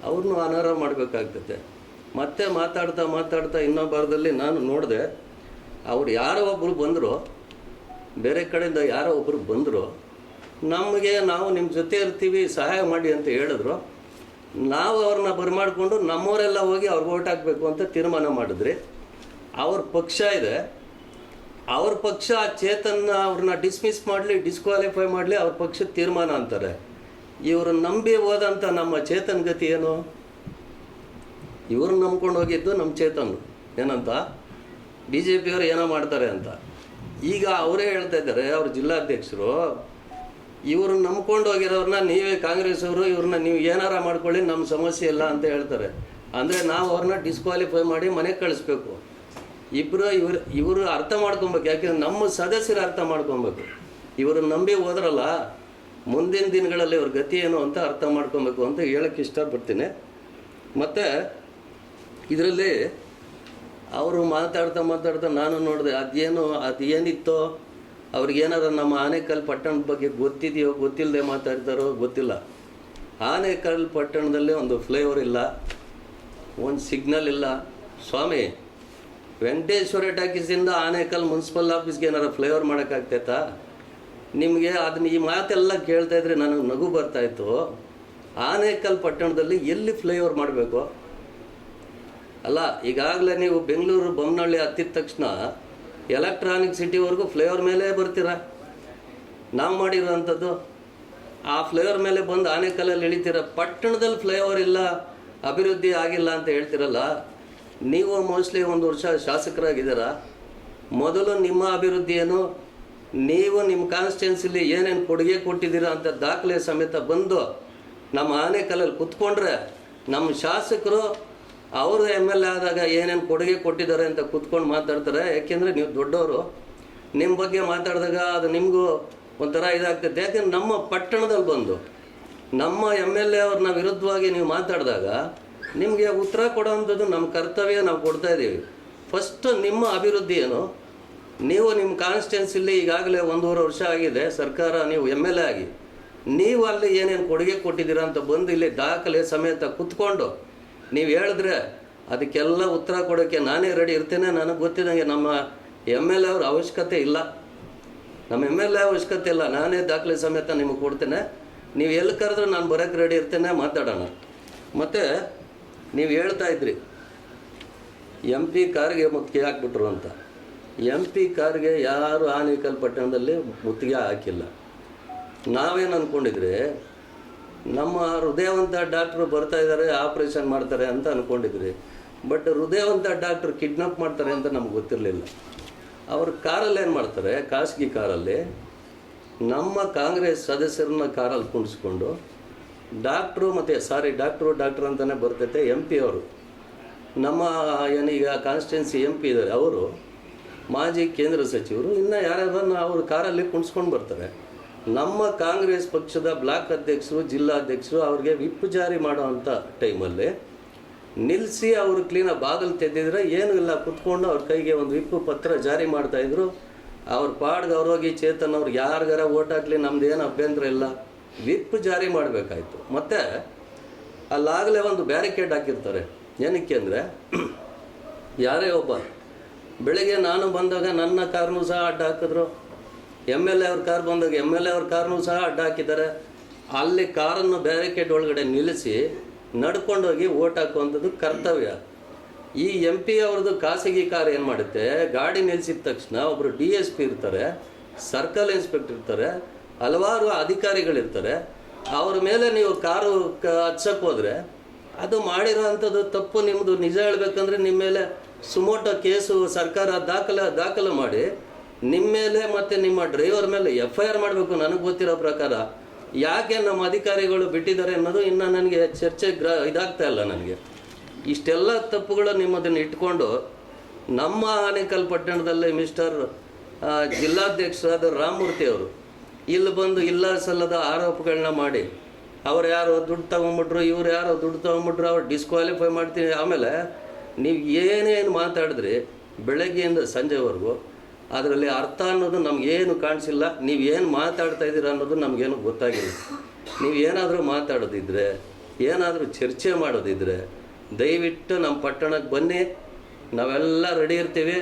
ಅವ್ರನ್ನೂ ಅನರ್ಹ ಮಾಡಬೇಕಾಗ್ತದೆ. ಮತ್ತೆ ಮಾತಾಡ್ತಾ ಇನ್ನೊಬ್ಬರದಲ್ಲಿ ನಾನು ನೋಡಿದೆ, ಅವ್ರು ಯಾರೋ ಒಬ್ಬರು ಬಂದರು, ಬೇರೆ ಕಡೆಯಿಂದ ಯಾರೋ ಒಬ್ಬರು ಬಂದರು, ನಾವು ನಿಮ್ಮ ಜೊತೆ ಇರ್ತೀವಿ, ಸಹಾಯ ಮಾಡಿ ಅಂತ ಹೇಳಿದ್ರು. ನಾವು ಅವ್ರನ್ನ ಬರಮಾಡಿಕೊಂಡು ನಮ್ಮವರೆಲ್ಲ ಹೋಗಿ ಅವ್ರಿಗೆ ಓಟ್ ಹಾಕಬೇಕು ಅಂತ ತೀರ್ಮಾನ ಮಾಡಿದ್ರಿ. ಅವ್ರ ಪಕ್ಷ ಇದೆ, ಅವ್ರ ಪಕ್ಷ ಚೇತನ್ನ ಅವ್ರನ್ನ ಡಿಸ್ಮಿಸ್ ಮಾಡಲಿ, ಡಿಸ್ಕ್ವಾಲಿಫೈ ಮಾಡಲಿ, ಅವ್ರ ಪಕ್ಷದ ತೀರ್ಮಾನ ಅಂತಾರೆ. ಇವರು ನಂಬಿ ಹೋದಂಥ ನಮ್ಮ ಚೇತನ್ ಗತಿ ಏನು? ಇವ್ರನ್ನ ನಂಬ್ಕೊಂಡು ಹೋಗಿದ್ದು ನಮ್ಮ ಚೇತನ್ ಏನಂತ ಬಿ ಜೆ ಪಿಯವರು ಏನೋ ಮಾಡ್ತಾರೆ ಅಂತ. ಈಗ ಅವರೇ ಹೇಳ್ತಾ ಇದ್ದಾರೆ, ಅವ್ರ ಜಿಲ್ಲಾಧ್ಯಕ್ಷರು, ಇವ್ರನ್ನ ನಂಬ್ಕೊಂಡು ಹೋಗಿರೋರನ್ನ ನೀವೇ ಕಾಂಗ್ರೆಸ್ ಅವರು ಇವ್ರನ್ನ ನೀವು ಏನಾರ ಮಾಡ್ಕೊಳ್ಳಿ, ನಮ್ಮ ಸಮಸ್ಯೆ ಇಲ್ಲ ಅಂತ ಹೇಳ್ತಾರೆ. ಅಂದರೆ ನಾವು ಅವ್ರನ್ನ ಡಿಸ್ಕ್ವಾಲಿಫೈ ಮಾಡಿ ಮನೆಗೆ ಕಳಿಸ್ಬೇಕು. ಇವರು ಅರ್ಥ ಮಾಡ್ಕೊಬೇಕು. ಯಾಕೆಂದ್ರೆ ನಮ್ಮ ಸದಸ್ಯರು ಅರ್ಥ ಮಾಡ್ಕೊಬೇಕು. ಇವ್ರನ್ನ ನಂಬಿ ಹೋದ್ರಲ್ಲ, ಮುಂದಿನ ದಿನಗಳಲ್ಲಿ ಇವ್ರ ಗತಿ ಏನು ಅಂತ ಅರ್ಥ ಮಾಡ್ಕೊಬೇಕು ಅಂತ ಹೇಳಕ್ಕೆ ಇಷ್ಟಪಡ್ತೀನಿ. ಮತ್ತು ಇದರಲ್ಲಿ ಅವರು ಮಾತಾಡ್ತಾ ನಾನು ನೋಡಿದೆ, ಅದೇನಿತ್ತೋ ಅವ್ರಿಗೇನಾದ್ರು ನಮ್ಮ ಆನೇಕಲ್ ಪಟ್ಟಣದ ಬಗ್ಗೆ ಗೊತ್ತಿದೆಯೋ ಗೊತ್ತಿಲ್ಲದೆ ಮಾತಾಡ್ತಾರೋ ಗೊತ್ತಿಲ್ಲ. ಆನೇಕಲ್ ಪಟ್ಟಣದಲ್ಲಿ ಒಂದು ಫ್ಲೈಓವರ್ ಇಲ್ಲ, ಒಂದು ಸಿಗ್ನಲ್ ಇಲ್ಲ. ಸ್ವಾಮಿ, ವೆಂಕಟೇಶ್ವರ ಟಾಕೀಸಿಂದ ಆನೇಕಲ್ ಮುನ್ಸಿಪಲ್ ಆಫೀಸ್ಗೆ ಏನಾರು ಫ್ಲೈಓವರ್ ಮಾಡೋಕ್ಕಾಗ್ತೈತಾ ನಿಮಗೆ? ಅದನ್ನ ಈ ಮಾತೆಲ್ಲ ಕೇಳ್ತಾ ಇದ್ರೆ ನನಗೆ ನಗು ಬರ್ತಾಯಿತ್ತು. ಆನೇಕಲ್ ಪಟ್ಟಣದಲ್ಲಿ ಎಲ್ಲಿ ಫ್ಲೈಓವರ್ ಮಾಡಬೇಕು? ಅಲ್ಲ, ಈಗಾಗಲೇ ನೀವು ಬೆಂಗಳೂರು ಬೊಮ್ಮನಹಳ್ಳಿ ಹತ್ತಿದ ತಕ್ಷಣ ಎಲೆಕ್ಟ್ರಾನಿಕ್ ಸಿಟಿವರೆಗೂ ಫ್ಲೈಓವರ್ ಮೇಲೆ ಬರ್ತೀರ. ನಾವು ಮಾಡಿರೋವಂಥದ್ದು ಆ ಫ್ಲೈಓವರ್ ಮೇಲೆ ಬಂದು ಆನೇಕಲ್ಲಲ್ಲಿ ಇಳಿತೀರ. ಪಟ್ಟಣದಲ್ಲಿ ಫ್ಲೈಓವರ್ ಇಲ್ಲ, ಅಭಿವೃದ್ಧಿ ಆಗಿಲ್ಲ ಅಂತ ಹೇಳ್ತಿರಲ್ಲ. ನೀವು ಮೋಸ್ಟ್ಲಿ 1 ವರ್ಷ ಶಾಸಕರಾಗಿದ್ದೀರ. ಮೊದಲು ನಿಮ್ಮ ಅಭಿವೃದ್ಧಿ ಏನು, ನೀವು ನಿಮ್ಮ ಕಾನ್ಸ್ಟಿಟ್ಯೂನ್ಸಿಲಿ ಏನೇನು ಕೊಡುಗೆ ಕೊಟ್ಟಿದ್ದೀರಾ ಅಂತ ದಾಖಲೆ ಸಮೇತ ಬಂದು ನಮ್ಮ ಆನೇಕಲ್ಲಲ್ಲಿ ಕುತ್ಕೊಂಡ್ರೆ ನಮ್ಮ ಶಾಸಕರು ಅವರು MLA ಆದಾಗ ಏನೇನು ಕೊಡುಗೆ ಕೊಟ್ಟಿದ್ದಾರೆ ಅಂತ ಕುತ್ಕೊಂಡು ಮಾತಾಡ್ತಾರೆ. ಯಾಕೆಂದರೆ ನೀವು ದೊಡ್ಡವರು, ನಿಮ್ಮ ಬಗ್ಗೆ ಮಾತಾಡಿದಾಗ ಅದು ನಿಮಗೂ ಒಂಥರ ಇದಾಗ್ತದೆ. ಯಾಕೆಂದ್ರೆ ನಮ್ಮ ಪಟ್ಟಣದಲ್ಲಿ ಬಂದು ನಮ್ಮ MLA ಅವ್ರನ್ನ ವಿರುದ್ಧವಾಗಿ ನೀವು ಮಾತಾಡಿದಾಗ ನಿಮಗೆ ಉತ್ತರ ಕೊಡೋವಂಥದ್ದು ನಮ್ಮ ಕರ್ತವ್ಯ, ನಾವು ಕೊಡ್ತಾಯಿದ್ದೀವಿ. ಫಸ್ಟು ನಿಮ್ಮ ಅಭಿವೃದ್ಧಿ ಏನು? ನೀವು ನಿಮ್ಮ ಕಾನ್ಸ್ಟಿಟ್ಯೂನ್ಸಿಲಿ ಈಗಾಗಲೇ 1.5 ವರ್ಷ ಆಗಿದೆ ಸರ್ಕಾರ, ನೀವು MLA ಆಗಿ ನೀವು ಅಲ್ಲಿ ಏನೇನು ಕೊಡುಗೆ ಕೊಟ್ಟಿದ್ದೀರಾ ಅಂತ ಬಂದು ಇಲ್ಲಿ ದಾಖಲೆ ಸಮೇತ ಕುತ್ಕೊಂಡು ನೀವು ಹೇಳಿದ್ರೆ ಅದಕ್ಕೆಲ್ಲ ಉತ್ತರ ಕೊಡೋಕ್ಕೆ ನಾನೇ ರೆಡಿ ಇರ್ತೇನೆ. ನನಗೆ ಗೊತ್ತಿದ್ದಂಗೆ ನಮ್ಮ MLA ಅವ್ರ ಅವಶ್ಯಕತೆ ಇಲ್ಲ, ನಮ್ಮ MLA ಅವಶ್ಯಕತೆ ಇಲ್ಲ. ನಾನೇ ದಾಖಲೆ ಸಮೇತ ನಿಮಗೆ ಕೊಡ್ತೇನೆ. ನೀವು ಎಲ್ಲಿ ಕರೆದ್ರೆ ನಾನು ಬರೋಕ್ಕೆ ರೆಡಿ ಇರ್ತೇನೆ, ಮಾತಾಡೋಣ. ಮತ್ತು ನೀವು ಹೇಳ್ತಾ ಇದ್ರಿ MP ಕಾರ್ಗೆ ಮುತ್ತಿಗೆ ಹಾಕ್ಬಿಟ್ರು ಅಂತ. MP ಕಾರ್ಗೆ ಯಾರು ಆನೇಕಲ್ ಪಟ್ಟಣದಲ್ಲಿ ಮುತ್ತಿಗೆ ಹಾಕಿಲ್ಲ. ನಾವೇನು ಅಂದ್ಕೊಂಡಿದ್ರೆ ನಮ್ಮ ಹೃದಯವಂತ ಡಾಕ್ಟ್ರು ಬರ್ತಾ ಇದ್ದಾರೆ, ಆಪ್ರೇಷನ್ ಮಾಡ್ತಾರೆ ಅಂತ ಅಂದ್ಕೊಂಡಿದ್ರಿ. ಬಟ್ ಹೃದಯವಂತ ಡಾಕ್ಟ್ರು ಕಿಡ್ನಾಪ್ ಮಾಡ್ತಾರೆ ಅಂತ ನಮ್ಗೆ ಗೊತ್ತಿರಲಿಲ್ಲ. ಅವ್ರ ಕಾರಲ್ಲಿ ಏನು ಮಾಡ್ತಾರೆ, ಖಾಸಗಿ ಕಾರಲ್ಲಿ ನಮ್ಮ ಕಾಂಗ್ರೆಸ್ ಸದಸ್ಯರನ್ನ ಕಾರಲ್ಲಿ ಕುಣಿಸ್ಕೊಂಡು ಡಾಕ್ಟ್ರು ಡಾಕ್ಟ್ರು ಅಂತಲೇ ಬರ್ತೈತೆ. MP ಅವರು ನಮ್ಮ ಏನೀಗ ಕಾನ್ಸ್ಟಿಟ್ಯೂನ್ಸಿ MP ಇದ್ದಾರೆ, ಅವರು ಮಾಜಿ ಕೇಂದ್ರ ಸಚಿವರು, ಇನ್ನು ಯಾರ್ಯಾರನ್ನ ಅವ್ರ ಕಾರಲ್ಲಿ ಕುಣಿಸ್ಕೊಂಡು ಬರ್ತಾರೆ. ನಮ್ಮ ಕಾಂಗ್ರೆಸ್ ಪಕ್ಷದ ಬ್ಲಾಕ್ ಅಧ್ಯಕ್ಷರು, ಜಿಲ್ಲಾಧ್ಯಕ್ಷರು ಅವ್ರಿಗೆ ವಿಪ್ ಜಾರಿ ಮಾಡೋವಂಥ ಟೈಮಲ್ಲಿ ನಿಲ್ಲಿಸಿ ಅವರು ಕ್ಲೀನಾಗಿ ಬಾಗಿಲು ತೆಗೆದಿದ್ರೆ ಏನೂ ಇಲ್ಲ, ಕುತ್ಕೊಂಡು ಅವ್ರ ಕೈಗೆ ಒಂದು ವಿಪ್ ಪತ್ರ ಜಾರಿ ಮಾಡ್ತಾಯಿದ್ರು. ಅವ್ರ ಪಾಡ್ಗೆ ಅವ್ರೋಗಿ ಚೇತನ್ ಅವ್ರಿಗೆ ಯಾರಿಗಾರ ಓಟ್ ಹಾಕಲಿ ನಮ್ದೇನು ಅಭ್ಯಂತರ ಇಲ್ಲ, ವಿಪ್ ಜಾರಿ ಮಾಡಬೇಕಾಯ್ತು. ಮತ್ತು ಅಲ್ಲಾಗಲೇ ಒಂದು ಬ್ಯಾರಿಕೇಡ್ ಹಾಕಿರ್ತಾರೆ. ಏನಕ್ಕೆ ಅಂದರೆ ಯಾರೇ ಒಬ್ಬ ಬೆಳಗ್ಗೆ ನಾನು ಬಂದಾಗ ನನ್ನ ಕಾರ್ನೂ ಸಹ ಅಡ್ಡ ಹಾಕಿದ್ರು, MLA ಅವ್ರ ಕಾರ್ ಬಂದಾಗ MLA ಅವ್ರ ಕಾರ್ನೂ ಸಹ ಅಡ್ಡ ಹಾಕಿದ್ದಾರೆ. ಅಲ್ಲಿ ಕಾರನ್ನು ಬ್ಯಾರಿಕೇಡ್ ಒಳಗಡೆ ನಿಲ್ಲಿಸಿ ನಡ್ಕೊಂಡೋಗಿ ಓಟ್ ಹಾಕುವಂಥದ್ದು ಕರ್ತವ್ಯ. ಈ MP ಅವ್ರದ್ದು ಖಾಸಗಿ ಕಾರ್ ಏನು ಮಾಡುತ್ತೆ, ಗಾಡಿ ನಿಲ್ಲಿಸಿದ ತಕ್ಷಣ ಒಬ್ಬರು DSP ಇರ್ತಾರೆ, ಸರ್ಕಲ್ ಇನ್ಸ್ಪೆಕ್ಟರ್ ಇರ್ತಾರೆ, ಹಲವಾರು ಅಧಿಕಾರಿಗಳಿರ್ತಾರೆ. ಅವ್ರ ಮೇಲೆ ನೀವು ಕಾರು ಹಚ್ಚಕ್ಕೆ ಹೋದರೆ ಅದು ಮಾಡಿರೋ ಅಂಥದ್ದು ತಪ್ಪು. ನಿಮ್ಮದು ನಿಜ ಹೇಳಬೇಕಂದ್ರೆ ನಿಮ್ಮ ಮೇಲೆ ಸುಮೋಟೋ ಕೇಸು ಸರ್ಕಾರ ದಾಖಲೆ ಮಾಡಿ ನಿಮ್ಮ ಮೇಲೆ ಮತ್ತು ನಿಮ್ಮ ಡ್ರೈವರ್ ಮೇಲೆ FIR ಮಾಡಬೇಕು. ನನಗೆ ಗೊತ್ತಿರೋ ಪ್ರಕಾರ ಯಾಕೆ ನಮ್ಮ ಅಧಿಕಾರಿಗಳು ಬಿಟ್ಟಿದ್ದಾರೆ ಅನ್ನೋದು ಇನ್ನೂ ನನಗೆ ಚರ್ಚೆ ಇದಾಗ್ತಾ ಇಲ್ಲ. ನನಗೆ ಇಷ್ಟೆಲ್ಲ ತಪ್ಪುಗಳು ನಿಮ್ಮದನ್ನು ಇಟ್ಕೊಂಡು ನಮ್ಮ ಆನೇಕಲ್ ಪಟ್ಟಣದಲ್ಲಿ ಮಿಸ್ಟರ್ ಜಿಲ್ಲಾಧ್ಯಕ್ಷರಾದ ರಾಮಮೂರ್ತಿ ಅವರು ಇಲ್ಲಿ ಬಂದು ಇಲ್ಲ ಸಲ್ಲದ ಆರೋಪಗಳನ್ನ ಮಾಡಿ ಅವ್ರು ಯಾರೋ ದುಡ್ಡು ತೊಗೊಂಬಿಟ್ರು, ಇವ್ರು ಯಾರೋ ದುಡ್ಡು ತೊಗೊಂಬಿಟ್ರು, ಅವ್ರು ಡಿಸ್ಕ್ವಾಲಿಫೈ ಮಾಡ್ತೀನಿ. ಆಮೇಲೆ ನೀವು ಏನೇನು ಮಾತಾಡಿದ್ರಿ ಬೆಳಗ್ಗೆಯಿಂದ ಸಂಜೆವರೆಗೂ ಅದರಲ್ಲಿ ಅರ್ಥ ಅನ್ನೋದು ನಮಗೇನು ಕಾಣಿಸಿಲ್ಲ. ನೀವೇನು ಮಾತಾಡ್ತಾ ಇದ್ದೀರ ಅನ್ನೋದು ನಮಗೇನು ಗೊತ್ತಾಗಿಲ್ಲ. ನೀವು ಏನಾದರೂ ಮಾತಾಡೋದಿದ್ರೆ, ಏನಾದರೂ ಚರ್ಚೆ ಮಾಡೋದಿದ್ರೆ ದಯವಿಟ್ಟು ನಮ್ಮ ಪಟ್ಟಣಕ್ಕೆ ಬನ್ನಿ, ನಾವೆಲ್ಲ ರೆಡಿ ಇರ್ತೀವಿ,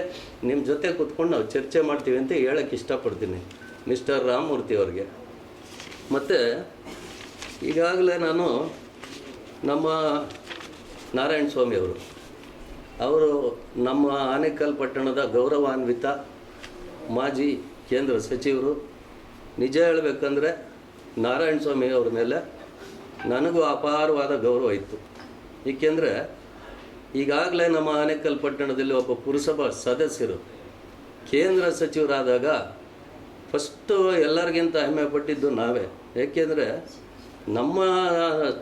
ನಿಮ್ಮ ಜೊತೆ ಕೂತ್ಕೊಂಡು ನಾವು ಚರ್ಚೆ ಮಾಡ್ತೀವಿ ಅಂತ ಹೇಳೋಕ್ಕೆ ಇಷ್ಟಪಡ್ತೀನಿ ಮಿಸ್ಟರ್ ರಾಮಮೂರ್ತಿ ಅವ್ರಿಗೆ. ಮತ್ತು ಈಗಾಗಲೇ ನಾನು ನಮ್ಮ ನಾರಾಯಣ ಸ್ವಾಮಿ ಅವರು ನಮ್ಮ ಆನೇಕಲ್ ಪಟ್ಟಣದ ಗೌರವಾನ್ವಿತ ಮಾಜಿ ಕೇಂದ್ರ ಸಚಿವರು. ನಿಜ ಹೇಳಬೇಕಂದ್ರೆ ನಾರಾಯಣ ಸ್ವಾಮಿ ಅವ್ರ ಮೇಲೆ ನನಗೂ ಅಪಾರವಾದ ಗೌರವ ಇತ್ತು. ಏಕೆಂದರೆ ಈಗಾಗಲೇ ನಮ್ಮ ಆನೇಕಲ್ ಪಟ್ಟಣದಲ್ಲಿ ಒಬ್ಬ ಪುರಸಭಾ ಸದಸ್ಯರು ಕೇಂದ್ರ ಸಚಿವರಾದಾಗ ಫಸ್ಟು ಎಲ್ಲರಿಗಿಂತ ಹೆಮ್ಮೆ ಪಟ್ಟಿದ್ದು ನಾವೇ. ಏಕೆಂದರೆ ನಮ್ಮ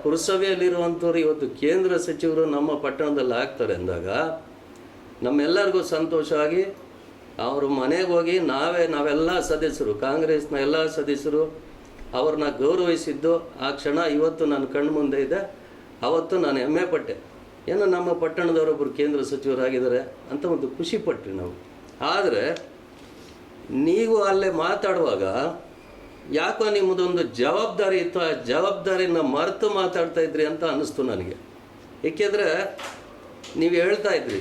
ಪುರಸಭೆಯಲ್ಲಿರುವಂಥವ್ರು ಇವತ್ತು ಕೇಂದ್ರ ಸಚಿವರು ನಮ್ಮ ಪಟ್ಟಣದಲ್ಲಿ ಆಗ್ತಾರೆ ಅಂದಾಗ ನಮ್ಮೆಲ್ಲರಿಗೂ ಸಂತೋಷವಾಗಿ ಅವ್ರ ಮನೆಗೆ ಹೋಗಿ ನಾವೆಲ್ಲ ಸದಸ್ಯರು, ಕಾಂಗ್ರೆಸ್ನ ಎಲ್ಲ ಸದಸ್ಯರು ಅವ್ರನ್ನ ಗೌರವಿಸಿದ್ದು ಆ ಕ್ಷಣ ಇವತ್ತು ನನ್ನ ಕಣ್ಣು ಮುಂದೆ ಇದೆ. ಆವತ್ತು ನಾನು ಹೆಮ್ಮೆ ಪಟ್ಟೆ, ಏನೋ ನಮ್ಮ ಪಟ್ಟಣದವರೊಬ್ಬರು ಕೇಂದ್ರ ಸಚಿವರಾಗಿದ್ದಾರೆ ಅಂತ ಒಂದು ಖುಷಿ ಪಟ್ರಿ ನಾವು. ಆದರೆ ನೀವು ಅಲ್ಲೇ ಮಾತಾಡುವಾಗ ಯಾಕೋ ನಿಮ್ಮದೊಂದು ಜವಾಬ್ದಾರಿ ಇತ್ತು, ಆ ಜವಾಬ್ದಾರಿನ ಮರೆತು ಮಾತಾಡ್ತಾ ಇದ್ರಿ ಅಂತ ಅನ್ನಿಸ್ತು ನನಗೆ. ಏಕೆಂದರೆ ನೀವು ಹೇಳ್ತಾ ಇದ್ರಿ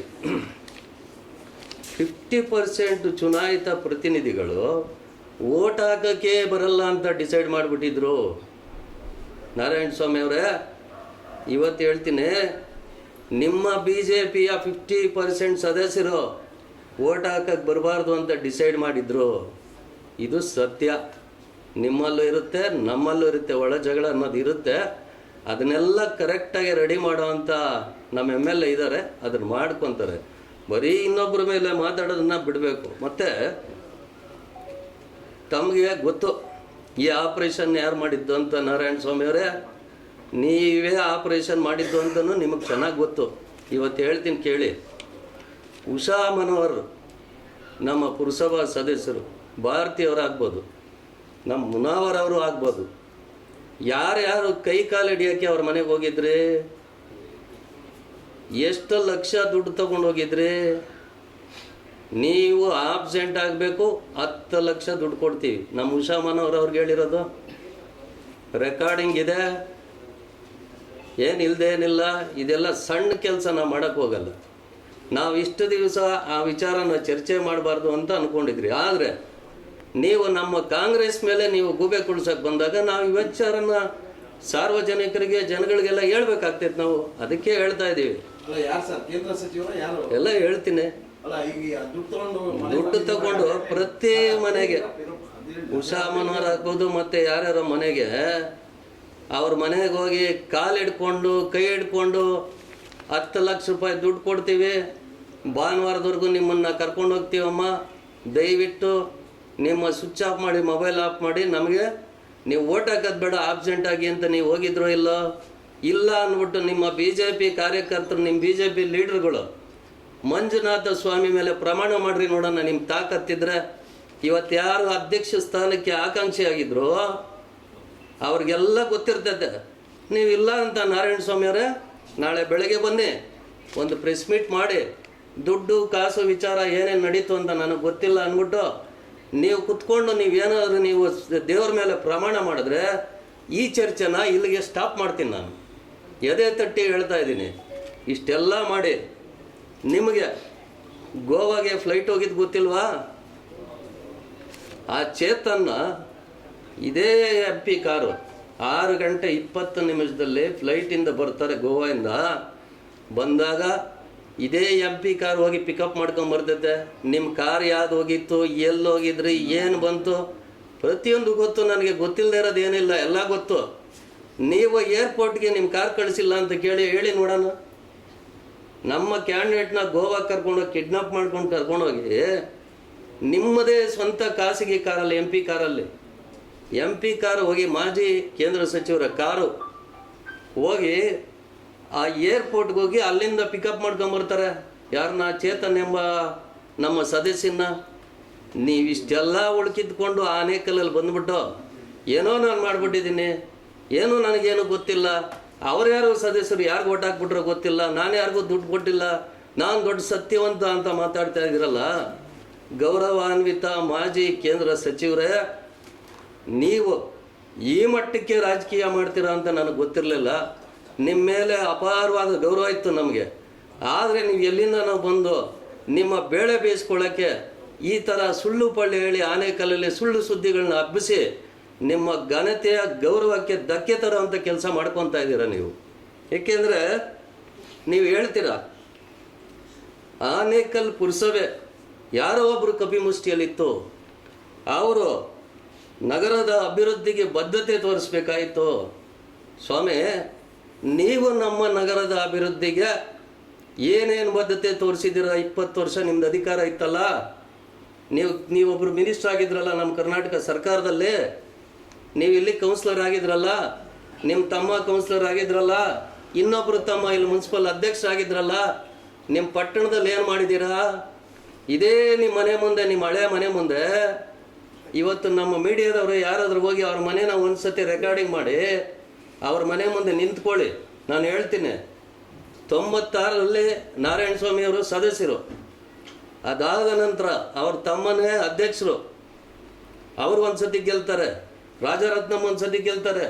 50% ಚುನಾಯಿತ ಪ್ರತಿನಿಧಿಗಳು ಓಟ್ ಹಾಕೋಕ್ಕೆ ಬರಲ್ಲ ಅಂತ ಡಿಸೈಡ್ ಮಾಡಿಬಿಟ್ಟಿದ್ರು. ನಾರಾಯಣ ಸ್ವಾಮಿ ಅವರೇ, ಇವತ್ತು ಹೇಳ್ತೀನಿ, ನಿಮ್ಮ BJPಯ 50% ಸದಸ್ಯರು ಓಟ್ ಹಾಕಕ್ಕೆ ಬರಬಾರ್ದು ಅಂತ ಡಿಸೈಡ್ ಮಾಡಿದ್ರು. ಇದು ಸತ್ಯ. ನಿಮ್ಮಲ್ಲೂ ಇರುತ್ತೆ, ನಮ್ಮಲ್ಲೂ ಇರುತ್ತೆ, ಒಳ ಜಗಳ ಅನ್ನೋದು ಇರುತ್ತೆ. ಅದನ್ನೆಲ್ಲ ಕರೆಕ್ಟಾಗಿ ರೆಡಿ ಮಾಡೋವಂಥ ನಮ್ಮ MLA ಇದ್ದಾರೆ, ಅದನ್ನು ಮಾಡ್ಕೊತಾರೆ. ಬರೀ ಇನ್ನೊಬ್ಬರ ಮೇಲೆ ಮಾತಾಡೋದನ್ನ ಬಿಡಬೇಕು. ಮತ್ತು ತಮಗೆ ಗೊತ್ತು ಈ ಆಪ್ರೇಷನ್ ಯಾರು ಮಾಡಿದ್ದು ಅಂತ. ನಾರಾಯಣ ಸ್ವಾಮಿ ಅವರೇ, ನೀವೇ ಆಪ್ರೇಷನ್ ಮಾಡಿದ್ದು ಅಂತಲೂ ನಿಮಗೆ ಚೆನ್ನಾಗಿ ಗೊತ್ತು. ಇವತ್ತು ಹೇಳ್ತೀನಿ ಕೇಳಿ. ಉಷಾ ಮನೋಹರ್ ನಮ್ಮ ಪುರಸಭಾ ಸದಸ್ಯರು, ಭಾರತೀಯವರಾಗ್ಬೋದು, ನಮ್ಮ ಮುನಾವರ್ ಅವರು ಆಗ್ಬೋದು, ಯಾರ್ಯಾರು ಕೈ ಕಾಲು ಹಿಡಿಯೋಕ್ಕೆ ಅವ್ರ ಮನೆಗೆ ಹೋಗಿದ್ರಿ? ಎಷ್ಟು ಲಕ್ಷ ದುಡ್ಡು ತೊಗೊಂಡು ಹೋಗಿದ್ರಿ? ನೀವು ಆಬ್ಸೆಂಟ್ ಆಗಬೇಕು, 10 ಲಕ್ಷ ದುಡ್ಡು ಕೊಡ್ತೀವಿ. ನಮ್ಮ ಉಷಾ ಮನೋಹರ್ ಅವ್ರಿಗೆ ಹೇಳಿರೋದು ರೆಕಾರ್ಡಿಂಗ್ ಇದೆ, ಏನಿಲ್ಲ. ಇದೆಲ್ಲ ಸಣ್ಣ ಕೆಲಸ ನಾವು ಮಾಡೋಕ್ಕೆ ಹೋಗಲ್ಲ. ನಾವು ಇಷ್ಟು ದಿವಸ ಆ ವಿಚಾರನ ಚರ್ಚೆ ಮಾಡಬಾರ್ದು ಅಂತ ಅಂದ್ಕೊಂಡಿದ್ರಿ. ಆದರೆ ನೀವು ನಮ್ಮ ಕಾಂಗ್ರೆಸ್ ಮೇಲೆ ನೀವು ಗೂಬೆ ಕುಳ್ಸಕ್ಕೆ ಬಂದಾಗ ನಾವು ಈ ವಿಚಾರನ ಸಾರ್ವಜನಿಕರಿಗೆ, ಜನಗಳಿಗೆಲ್ಲ ಹೇಳ್ಬೇಕಾಗ್ತೈತೆ. ನಾವು ಅದಕ್ಕೆ ಹೇಳ್ತಾ ಇದ್ದೀವಿ. ಎಲ್ಲ ಹೇಳ್ತೀನಿ. ದುಡ್ಡು ತಗೊಂಡು ಪ್ರತಿ ಮನೆಗೆ ಉಷಾ ಮನೋಹರ್ ಆಗ್ಬೋದು, ಮತ್ತು ಯಾರ್ಯಾರೋ ಮನೆಗೆ ಅವ್ರ ಮನೆಗೆ ಹೋಗಿ ಕಾಲು ಹಿಡ್ಕೊಂಡು, ಕೈ ಹಿಡ್ಕೊಂಡು 10 ಲಕ್ಷ ರೂಪಾಯಿ ದುಡ್ಡು ಕೊಡ್ತೀವಿ, ಭಾನುವಾರದವರೆಗೂ ನಿಮ್ಮನ್ನು ಕರ್ಕೊಂಡು ಹೋಗ್ತೀವಮ್ಮ, ದಯವಿಟ್ಟು ನಿಮ್ಮ ಸ್ವಿಚ್ ಆಫ್ ಮಾಡಿ, ಮೊಬೈಲ್ ಆಫ್ ಮಾಡಿ, ನಮಗೆ ನೀವು ಓಟ್ ಹಾಕೋದು ಬೇಡ, ಆಬ್ಸೆಂಟ್ ಆಗಿ ಅಂತ ನೀವು ಹೋಗಿದ್ರೋ ಇಲ್ಲ ಅಂದ್ಬಿಟ್ಟು ನಿಮ್ಮ BJP ಕಾರ್ಯಕರ್ತರು, ನಿಮ್ಮ BJP ಲೀಡರ್ಗಳು ಮಂಜುನಾಥ ಸ್ವಾಮಿ ಮೇಲೆ ಪ್ರಮಾಣ ಮಾಡ್ರಿ ನೋಡೋಣ. ನಿಮ್ಮ ತಾಕತ್ತಿದ್ರೆ ಇವತ್ತು ಯಾರು ಅಧ್ಯಕ್ಷ ಸ್ಥಾನಕ್ಕೆ ಆಕಾಂಕ್ಷಿ ಆಗಿದ್ರು ಅವ್ರಿಗೆಲ್ಲ ಗೊತ್ತಿರ್ತೈತೆ. ನೀವಿಲ್ಲ ಅಂತ ನಾರಾಯಣ ಸ್ವಾಮಿ ಅವರೇ, ನಾಳೆ ಬೆಳಗ್ಗೆ ಬನ್ನಿ, ಒಂದು ಪ್ರೆಸ್ ಮೀಟ್ ಮಾಡಿ, ದುಡ್ಡು ಕಾಸು ವಿಚಾರ ಏನೇನು ನಡೀತು ಅಂತ ನನಗೆ ಗೊತ್ತಿಲ್ಲ ಅಂದ್ಬಿಟ್ಟು ನೀವು ಕುತ್ಕೊಂಡು ನೀವೇನಾದರೂ ನೀವು ದೇವ್ರ ಮೇಲೆ ಪ್ರಮಾಣ ಮಾಡಿದ್ರೆ ಈ ಚರ್ಚೆನ ಇಲ್ಲಿಗೆ ಸ್ಟಾಪ್ ಮಾಡ್ತೀನಿ. ನಾನು ಎದೆ ತಟ್ಟಿ ಹೇಳ್ತಾ ಇದ್ದೀನಿ. ಇಷ್ಟೆಲ್ಲ ಮಾಡಿ ನಿಮಗೆ ಗೋವಾಗೆ ಫ್ಲೈಟ್ ಹೋಗಿದ್ದು ಗೊತ್ತಿಲ್ವಾ? ಆ ಚೇತನ್ನ ಇದೇ MP ಕಾರು 6 ಗಂಟೆ 20 ನಿಮಿಷದಲ್ಲಿ ಫ್ಲೈಟಿಂದ ಬರ್ತಾರೆ ಗೋವಾದಿಂದ. ಬಂದಾಗ ಇದೇ MP ಕಾರ್ ಹೋಗಿ ಪಿಕಪ್ ಮಾಡ್ಕೊಂಬರ್ತೈತೆ. ನಿಮ್ಮ ಕಾರ್ ಯಾವ್ದು ಹೋಗಿತ್ತು, ಎಲ್ಲಿ ಹೋಗಿದ್ರಿ, ಏನು ಬಂತು, ಪ್ರತಿಯೊಂದು ಗೊತ್ತು. ನನಗೆ ಗೊತ್ತಿಲ್ಲದೆ ಇರೋದು ಏನಿಲ್ಲ, ಎಲ್ಲ ಗೊತ್ತು. ನೀವು ಏರ್ಪೋರ್ಟ್ಗೆ ನಿಮ್ಮ ಕಾರ್ ಕಳಿಸಿಲ್ಲ ಅಂತ ಹೇಳಿ ನೋಡೋಣ. ನಮ್ಮ ಕ್ಯಾಂಡಿಡೇಟ್ನ ಗೋವಾಗೆ ಕರ್ಕೊಂಡೋಗಿ ಕಿಡ್ನಾಪ್ ಮಾಡ್ಕೊಂಡು ಕರ್ಕೊಂಡೋಗಿ ನಿಮ್ಮದೇ ಸ್ವಂತ ಖಾಸಗಿ ಕಾರಲ್ಲಿ, MP ಕಾರು ಹೋಗಿ, ಮಾಜಿ ಕೇಂದ್ರ ಸಚಿವರ ಕಾರು ಹೋಗಿ ಆ ಏರ್ಪೋರ್ಟ್ಗೆ ಹೋಗಿ ಅಲ್ಲಿಂದ ಪಿಕಪ್ ಮಾಡ್ಕೊಂಬರ್ತಾರೆ. ಯಾರನ್ನ? ಚೇತನ್ ಎಂಬ ನಮ್ಮ ಸದಸ್ಯನ. ನೀವಿಷ್ಟೆಲ್ಲ ಉಳ್ಕಿದ್ಕೊಂಡು ಆನೇಕಲ್ಲಲ್ಲಿ ಬಂದ್ಬಿಟ್ಟು ಏನೋ ನಾನು ಮಾಡಿಬಿಟ್ಟಿದ್ದೀನಿ, ಏನೋ ನನಗೇನು ಗೊತ್ತಿಲ್ಲ, ಅವ್ರ್ಯಾರು ಸದಸ್ಯರು ಯಾರು ಓಟ್ ಹಾಕ್ಬಿಟ್ರೋ ಗೊತ್ತಿಲ್ಲ, ನಾನು ಯಾರಿಗೂ ದುಡ್ಡು ಕೊಟ್ಟಿಲ್ಲ, ನಾನು ದೊಡ್ಡ ಸತ್ಯವಂತ ಅಂತ ಮಾತಾಡ್ತಾ ಇದ್ದೀರಲ್ಲ. ಗೌರವಾನ್ವಿತ ಮಾಜಿ ಕೇಂದ್ರ ಸಚಿವರೇ, ನೀವು ಈ ಮಟ್ಟಕ್ಕೆ ರಾಜಕೀಯ ಮಾಡ್ತೀರಾ ಅಂತ ನನಗೆ ಗೊತ್ತಿರಲಿಲ್ಲ. ನಿಮ್ಮ ಮೇಲೆ ಅಪಾರವಾದ ಗೌರವ ಇತ್ತು ನಮಗೆ. ಆದರೆ ನೀವು ಎಲ್ಲಿಂದ ನಾವು ಬಂದು ನಿಮ್ಮ ಬೇಳೆ ಬೇಯಿಸ್ಕೊಳ್ಳೋಕ್ಕೆ ಈ ಥರ ಸುಳ್ಳು ಪಳ್ಳಿ ಹೇಳಿ ಆನೇಕಲ್ಲಲ್ಲಿ ಸುಳ್ಳು ಸುದ್ದಿಗಳನ್ನ ಹಬ್ಬಿಸಿ ನಿಮ್ಮ ಘನತೆಯ ಗೌರವಕ್ಕೆ ಧಕ್ಕೆ ತರುವಂಥ ಕೆಲಸ ಮಾಡ್ಕೊತಾ ಇದ್ದೀರ ನೀವು. ಏಕೆಂದರೆ ನೀವು ಹೇಳ್ತೀರ ಆನೇಕಲ್ ಪುರಸಭೆ ಯಾರೋ ಒಬ್ಬರು ಕಪಿಮುಷ್ಟಿಯಲ್ಲಿತ್ತು. ಅವರು ನಗರದ ಅಭಿವೃದ್ಧಿಗೆ ಬದ್ಧತೆ ತೋರಿಸ್ಬೇಕಾಯಿತು. ಸ್ವಾಮಿ, ನೀವು ನಮ್ಮ ನಗರದ ಅಭಿವೃದ್ಧಿಗೆ ಏನೇನು ಬದ್ಧತೆ ತೋರಿಸಿದ್ದೀರ? 20 ವರ್ಷ ನಿಮ್ದು ಅಧಿಕಾರ ಇತ್ತಲ್ಲ, ನೀವೊಬ್ಬರು ಮಿನಿಸ್ಟರ್ ಆಗಿದ್ರಲ್ಲ ನಮ್ಮ ಕರ್ನಾಟಕ ಸರ್ಕಾರದಲ್ಲಿ, ನೀವು ಇಲ್ಲಿ ಕೌನ್ಸಿಲರ್ ಆಗಿದ್ರಲ್ಲ, ನಿಮ್ಮ ತಮ್ಮ ಕೌನ್ಸಿಲರ್ ಆಗಿದ್ರಲ್ಲ, ಇನ್ನೊಬ್ಬರು ತಮ್ಮ ಇಲ್ಲಿ ಮುನ್ಸಿಪಲ್ ಅಧ್ಯಕ್ಷರಾಗಿದ್ರಲ್ಲ, ನಿಮ್ಮ ಪಟ್ಟಣದಲ್ಲಿ ಏನು ಮಾಡಿದ್ದೀರಾ? ಇದೇ ನಿಮ್ಮ ಮನೆ ಮುಂದೆ, ನಿಮ್ಮ ಹಳೆ ಮನೆ ಮುಂದೆ ಇವತ್ತು ನಮ್ಮ ಮೀಡಿಯಾದವರು ಯಾರಾದರೂ ಹೋಗಿ ಅವ್ರ ಮನೇನ ಒಂದು ಸತಿ ರೆಕಾರ್ಡಿಂಗ್ ಮಾಡಿ ಅವ್ರ ಮನೆ ಮುಂದೆ ನಿಂತ್ಕೊಳ್ಳಿ. ನಾನು ಹೇಳ್ತೀನಿ, 96ರಲ್ಲಿ ನಾರಾಯಣ ಸ್ವಾಮಿಯವರು ಸದಸ್ಯರು, ಅದಾದ ನಂತರ ಅವ್ರ ತಮ್ಮನೇ ಅಧ್ಯಕ್ಷರು, ಅವರು ಒಂದು ಸತಿ ಗೆಲ್ತಾರೆ, ರಾಜರತ್ನಂ ಒಂದು ಸತಿ ಗೆಲ್ತಾರೆ,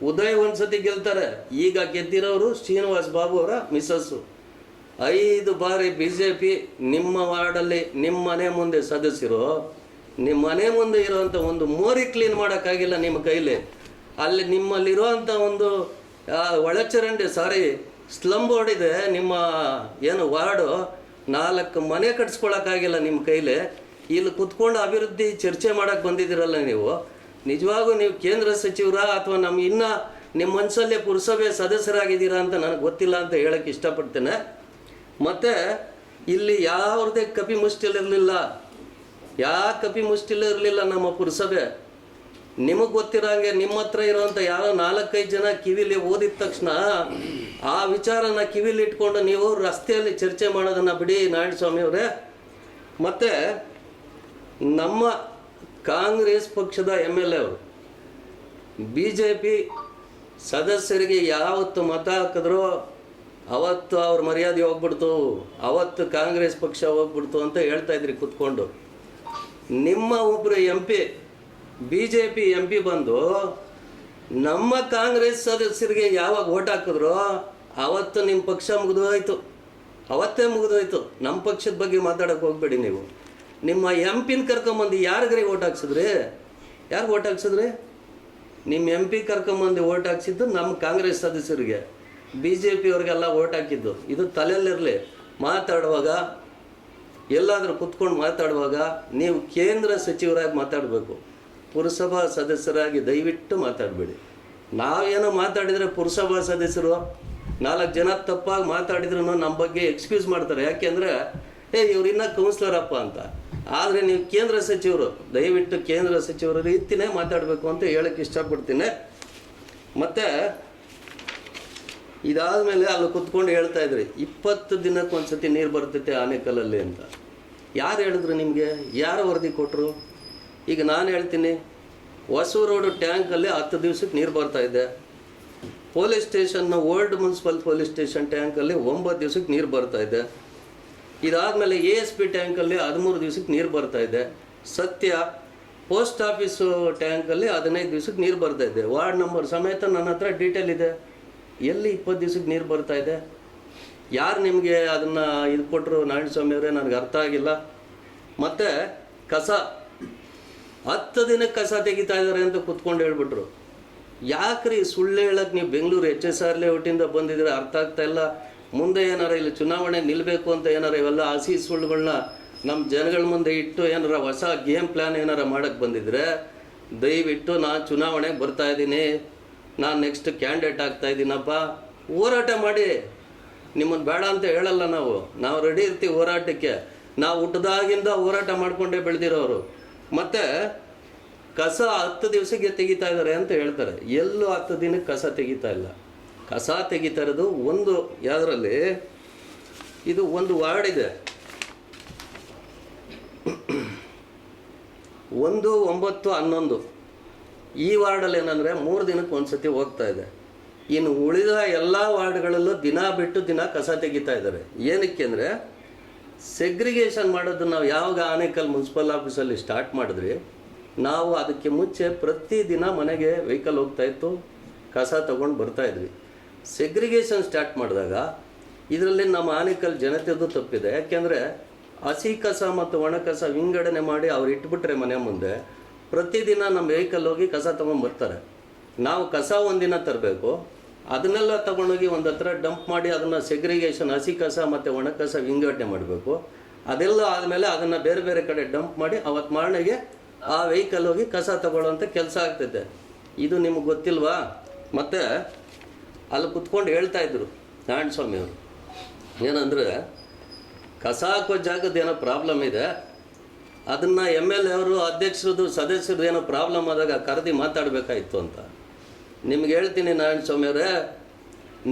ಉದಯ್ ಒಂದು ಸತಿ ಗೆಲ್ತಾರೆ. ಈಗ ಗೆದ್ದಿರೋರು ಶ್ರೀನಿವಾಸ್ ಬಾಬು ಅವರ ಮಿಸ್ಸಸ್ಸು. 5 ಬಾರಿ BJP ನಿಮ್ಮ ವಾರ್ಡಲ್ಲಿ ನಿಮ್ಮ ಮನೆ ಮುಂದೆ ಸದಸ್ಯರು. ನಿಮ್ಮ ಮನೆ ಮುಂದೆ ಇರೋವಂಥ ಒಂದು ಮೋರಿ ಕ್ಲೀನ್ ಮಾಡೋಕ್ಕಾಗಿಲ್ಲ ನಿಮ್ಮ ಕೈಲಿ. ಅಲ್ಲಿ ನಿಮ್ಮಲ್ಲಿರುವಂಥ ಒಂದು ಒಳಚರಂಡಿ ಸ್ಲಮ್ ಬೋರ್ಡ್ ಇದೆ ನಿಮ್ಮ ಏನು ವಾರ್ಡು, 4 ಮನೆ ಕಟ್ಸ್ಕೊಳಕ್ಕಾಗಿಲ್ಲ ನಿಮ್ಮ ಕೈಲಿ. ಇಲ್ಲಿ ಕುತ್ಕೊಂಡು ಅಭಿವೃದ್ಧಿ ಚರ್ಚೆ ಮಾಡೋಕ್ಕೆ ಬಂದಿದ್ದೀರಲ್ಲ ನೀವು. ನಿಜವಾಗೂ ನೀವು ಕೇಂದ್ರ ಸಚಿವರ ಅಥವಾ ನಿಮ್ಮ ಮನಸ್ಸಲ್ಲೇ ಪುರಸಭೆ ಸದಸ್ಯರಾಗಿದ್ದೀರಾ ಅಂತ ನನಗೆ ಗೊತ್ತಿಲ್ಲ ಅಂತ ಹೇಳೋಕ್ಕೆ ಇಷ್ಟಪಡ್ತೇನೆ. ಮತ್ತು ಇಲ್ಲಿ ಯಾವುದೇ ಕಪಿಮುಷ್ಟಿಲಿರಲಿಲ್ಲ, ಕಪಿಮುಷ್ಟಿಲಿರಲಿಲ್ಲ ನಮ್ಮ ಪುರಸಭೆ. ನಿಮಗೆ ಗೊತ್ತಿರೋಂಗೆ ನಿಮ್ಮ ಹತ್ರ ಇರೋವಂಥ ಯಾರೋ 4-5 ಜನ ಕಿವಿಲಿ ಓದಿದ ತಕ್ಷಣ ಆ ವಿಚಾರನ ಕಿವಿಲಿ ಇಟ್ಕೊಂಡು ನೀವು ರಸ್ತೆಯಲ್ಲಿ ಚರ್ಚೆ ಮಾಡೋದನ್ನು ಬಿಡಿ ನಾರಾಯಣ ಸ್ವಾಮಿಯವರೇ. ಮತ್ತು ನಮ್ಮ ಕಾಂಗ್ರೆಸ್ ಪಕ್ಷದ MLA ಅವರು BJP ಸದಸ್ಯರಿಗೆ ಯಾವತ್ತು ಮತ ಹಾಕಿದ್ರೋ ಅವತ್ತು ಅವ್ರ ಮರ್ಯಾದೆ ಹೋಗ್ಬಿಡ್ತು, ಅವತ್ತು ಕಾಂಗ್ರೆಸ್ ಪಕ್ಷ ಹೋಗ್ಬಿಡ್ತು ಅಂತ ಹೇಳ್ತಾ ಇದ್ರಿ ಕುತ್ಕೊಂಡು. ನಿಮ್ಮ ಒಬ್ಬರು MP BJP MP ಬಂದು ನಮ್ಮ ಕಾಂಗ್ರೆಸ್ ಸದಸ್ಯರಿಗೆ ಯಾವಾಗ ಓಟ್ ಹಾಕಿದ್ರೋ ಅವತ್ತು ನಿಮ್ಮ ಪಕ್ಷ ಮುಗಿದೋಯ್ತು, ಅವತ್ತೇ ಮುಗಿದೋಯ್ತು. ನಮ್ಮ ಪಕ್ಷದ ಬಗ್ಗೆ ಮಾತಾಡೋಕ್ಕೆ ಹೋಗ್ಬೇಡಿ ನೀವು. ನಿಮ್ಮ MP ಕರ್ಕೊಂಬಂದು ಯಾರಿಗ್ರಿ ಓಟ್ ಹಾಕ್ಸಿದ್ರಿ? ಯಾರು ಓಟ್ ಹಾಕ್ಸಿದ್ರಿ? ನಿಮ್ಮ MP ಕರ್ಕೊಂಬಂದು ಓಟ್ ಹಾಕ್ಸಿದ್ದು ನಮ್ಮ ಕಾಂಗ್ರೆಸ್ ಸದಸ್ಯರಿಗೆ, BJP ಅವ್ರಿಗೆಲ್ಲ ಓಟ್ ಹಾಕಿದ್ದು. ಇದು ತಲೆಯಲ್ಲಿರಲಿ. ಮಾತಾಡುವಾಗ ಎಲ್ಲಾದರೂ ಕುತ್ಕೊಂಡು ಮಾತಾಡುವಾಗ ನೀವು ಕೇಂದ್ರ ಸಚಿವರಾಗಿ ಮಾತಾಡಬೇಕು, ಪುರಸಭಾ ಸದಸ್ಯರಾಗಿ ದಯವಿಟ್ಟು ಮಾತಾಡಬೇಡಿ. ನಾವೇನೋ ಮಾತಾಡಿದರೆ ಪುರಸಭಾ ಸದಸ್ಯರು 4 ಜನ ತಪ್ಪಾಗಿ ಮಾತಾಡಿದ್ರು ನಮ್ಮ ಬಗ್ಗೆ ಎಕ್ಸ್ಕ್ಯೂಸ್ ಮಾಡ್ತಾರೆ. ಯಾಕೆಂದರೆ ಇವ್ರು ಇನ್ನೂ ಕೌನ್ಸಿಲರಪ್ಪ ಅಂತ. ಆದರೆ ನೀವು ಕೇಂದ್ರ ಸಚಿವರು, ದಯವಿಟ್ಟು ಕೇಂದ್ರ ಸಚಿವರ ರೀತಿಯೇ ಮಾತಾಡಬೇಕು ಅಂತ ಹೇಳೋಕ್ಕೆ ಇಷ್ಟಪಡ್ತೀನಿ. ಮತ್ತು ಇದಾದ ಮೇಲೆ ಅಲ್ಲಿ ಕುತ್ಕೊಂಡು ಹೇಳ್ತಾ ಇದ್ರಿ 20 ದಿನಕ್ಕೊಂದು ಸತಿ ನೀರು ಬರ್ತೈತೆ ಆನೆಕಲ್ಲಲ್ಲಿ ಅಂತ. ಯಾರು ಹೇಳಿದ್ರು ನಿಮಗೆ? ಯಾರು ವರದಿ ಕೊಟ್ಟರು? ಈಗ ನಾನು ಹೇಳ್ತೀನಿ, ಹೊಸೂರು ರೋಡು ಟ್ಯಾಂಕಲ್ಲಿ 10 ದಿವಸಕ್ಕೆ ನೀರು ಬರ್ತಾಯಿದೆ. ಪೊಲೀಸ್ ಸ್ಟೇಷನ್ನ ಓಲ್ಡ್ ಮುನ್ಸಿಪಲ್ ಪೊಲೀಸ್ ಸ್ಟೇಷನ್ ಟ್ಯಾಂಕಲ್ಲಿ 9 ದಿವಸಕ್ಕೆ ನೀರು ಬರ್ತಾಯಿದೆ. ಇದಾದಮೇಲೆ ASP ಟ್ಯಾಂಕಲ್ಲಿ 13 ದಿವಸಕ್ಕೆ ನೀರು ಬರ್ತಾಯಿದೆ. ಸತ್ಯ ಪೋಸ್ಟ್ ಆಫೀಸು ಟ್ಯಾಂಕಲ್ಲಿ 15 ದಿವಸಕ್ಕೆ ನೀರು ಬರ್ತಾಯಿದೆ. ವಾರ್ಡ್ ನಂಬರ್ ಸಮೇತ ನನ್ನ ಹತ್ರ ಡೀಟೇಲ್ ಇದೆ. ಎಲ್ಲಿ 20 ದಿವಸಕ್ಕೆ ನೀರು ಬರ್ತಾಯಿದೆ? ಯಾರು ನಿಮಗೆ ಅದನ್ನು ಇದು ಕೊಟ್ಟರು ನಾರಾಯಣ ಸ್ವಾಮಿಯವರೇ? ನನಗೆ ಅರ್ಥ ಆಗಿಲ್ಲ. ಮತ್ತು ಕಸ 10 ದಿನಕ್ಕೆ ಕಸ ತೆಗಿತಾ ಇದ್ದಾರೆ ಅಂತ ಕುತ್ಕೊಂಡು ಹೇಳ್ಬಿಟ್ರು. ಯಾಕ್ರಿ ಸುಳ್ಳು ಹೇಳಕ್ಕೆ? ನೀವು ಬೆಂಗಳೂರು HSR ಲೇಔಟಿಂದ ಬಂದಿದ್ರೆ ಅರ್ಥ ಆಗ್ತಾ ಇಲ್ಲ. ಮುಂದೆ ಏನಾರ ಇಲ್ಲಿ ಚುನಾವಣೆ ನಿಲ್ಲಬೇಕು ಅಂತ ಏನಾರ ಇವೆಲ್ಲ ಹಸಿ ಸುಳ್ಳುಗಳನ್ನ ನಮ್ಮ ಜನಗಳ ಮುಂದೆ ಇಟ್ಟು ಏನಾರ ಹೊಸ ಗೇಮ್ ಪ್ಲ್ಯಾನ್ ಏನಾರ ಮಾಡೋಕ್ಕೆ ಬಂದಿದ್ರೆ ದಯವಿಟ್ಟು ನಾನು ಚುನಾವಣೆಗೆ ಬರ್ತಾಯಿದ್ದೀನಿ, ನಾನು ನೆಕ್ಸ್ಟ್ ಕ್ಯಾಂಡಿಡೇಟ್ ಆಗ್ತಾಯಿದ್ದೀನಪ್ಪ, ಹೋರಾಟ ಮಾಡಿ. ನಿಮ್ಮನ್ನು ಬೇಡ ಅಂತ ಹೇಳಲ್ಲ. ನಾವು ರೆಡಿ ಇರ್ತೀವಿ ಹೋರಾಟಕ್ಕೆ. ನಾವು ಹುಟ್ಟದಾಗಿಂದ ಹೋರಾಟ ಮಾಡಿಕೊಂಡೇ ಬೆಳೆದಿರೋರು. ಮತ್ತು ಕಸ 10 ದಿವಸಕ್ಕೆ ತೆಗಿತಾ ಇದ್ದಾರೆ ಅಂತ ಹೇಳ್ತಾರೆ. ಎಲ್ಲೂ 10 ದಿನಕ್ಕೆ ಕಸ ತೆಗಿತಾ ಇಲ್ಲ. ಕಸ ತೆಗಿತಾ ಇರೋದು ಒಂದು ಯಾವುದರಲ್ಲಿ, ಇದು ಒಂದು ವಾರ್ಡ್ ಇದೆ, 1, 9, 11. ಈ ವಾರ್ಡಲ್ಲಿ ಏನಂದರೆ 3 ದಿನಕ್ಕೆ ಒಂದು ಸತಿ ಹೋಗ್ತಾ ಇದೆ. ಇನ್ನು ಉಳಿದ ಎಲ್ಲ ವಾರ್ಡ್ಗಳಲ್ಲೂ ದಿನ ಬಿಟ್ಟು ದಿನ ಕಸ ತೆಗಿತಾ ಇದ್ದಾರೆ. ಏನಕ್ಕೆ ಅಂದರೆ ಸೆಗ್ರಿಗೇಷನ್ ಮಾಡೋದು ನಾವು ಯಾವಾಗ ಆನೇಕಲ್ ಮುನ್ಸಿಪಲ್ ಆಫೀಸಲ್ಲಿ ಸ್ಟಾರ್ಟ್ ಮಾಡಿದ್ರಿ, ನಾವು ಅದಕ್ಕೆ ಮುಂಚೆ ಪ್ರತಿದಿನ ಮನೆಗೆ ವೆಹಿಕಲ್ ಹೋಗ್ತಾಯಿತ್ತು, ಕಸ ತೊಗೊಂಡು ಬರ್ತಾಯಿದ್ವಿ. ಸೆಗ್ರಿಗೇಷನ್ ಸ್ಟಾರ್ಟ್ ಮಾಡಿದಾಗ ಇದರಲ್ಲಿ ನಮ್ಮ ಆನೇಕಲ್ ಜನತೆದು ತಪ್ಪಿದೆ. ಯಾಕೆಂದರೆ ಹಸಿ ಕಸ ಮತ್ತು ಒಣ ಕಸ ವಿಂಗಡಣೆ ಮಾಡಿ ಅವ್ರು ಇಟ್ಬಿಟ್ರೆ ಮನೆ ಮುಂದೆ ಪ್ರತಿದಿನ ನಮ್ಮ ವೆಹಿಕಲ್ ಹೋಗಿ ಕಸ ತೊಗೊಂಡ್ಬರ್ತಾರೆ. ನಾವು ಕಸ ಒಂದಿನ ತರಬೇಕು, ಅದನ್ನೆಲ್ಲ ತೊಗೊಂಡೋಗಿ ಒಂದು ಹತ್ರ ಡಂಪ್ ಮಾಡಿ ಅದನ್ನು ಸೆಗ್ರಿಗೇಷನ್ ಹಸಿ ಕಸ ಮತ್ತು ಒಣ ಕಸ ವಿಂಗಡಣೆ ಮಾಡಬೇಕು. ಅದೆಲ್ಲ ಆದಮೇಲೆ ಅದನ್ನು ಬೇರೆ ಬೇರೆ ಕಡೆ ಡಂಪ್ ಮಾಡಿ ಅವತ್ತು ಮಾರನೆಗೆ ಆ ವೆಹಿಕಲ್ ಹೋಗಿ ಕಸ ತಗೊಳ್ಳೋಂಥ ಕೆಲಸ ಆಗ್ತೈತೆ. ಇದು ನಿಮಗೆ ಗೊತ್ತಿಲ್ವಾ? ಮತ್ತು ಅಲ್ಲಿ ಕುತ್ಕೊಂಡು ಹೇಳ್ತಾ ಇದ್ರು ನಾರಾಯಣ ಸ್ವಾಮಿಯವರು, ಏನಂದರೆ ಕಸ ಹಾಕೋ ಜಾಗದ ಏನೋ ಪ್ರಾಬ್ಲಮ್ ಇದೆ, ಅದನ್ನು MLA ಅವರು ಅಧ್ಯಕ್ಷರದು ಸದಸ್ಯರದ್ದು ಏನೋ ಪ್ರಾಬ್ಲಮ್ ಆದಾಗ ಕರೆದಿ ಮಾತಾಡಬೇಕಾಯಿತು ಅಂತ. ನಿಮ್ಗೆ ಹೇಳ್ತೀನಿ ನಾರಾಯಣ ಸ್ವಾಮಿಯವರೇ,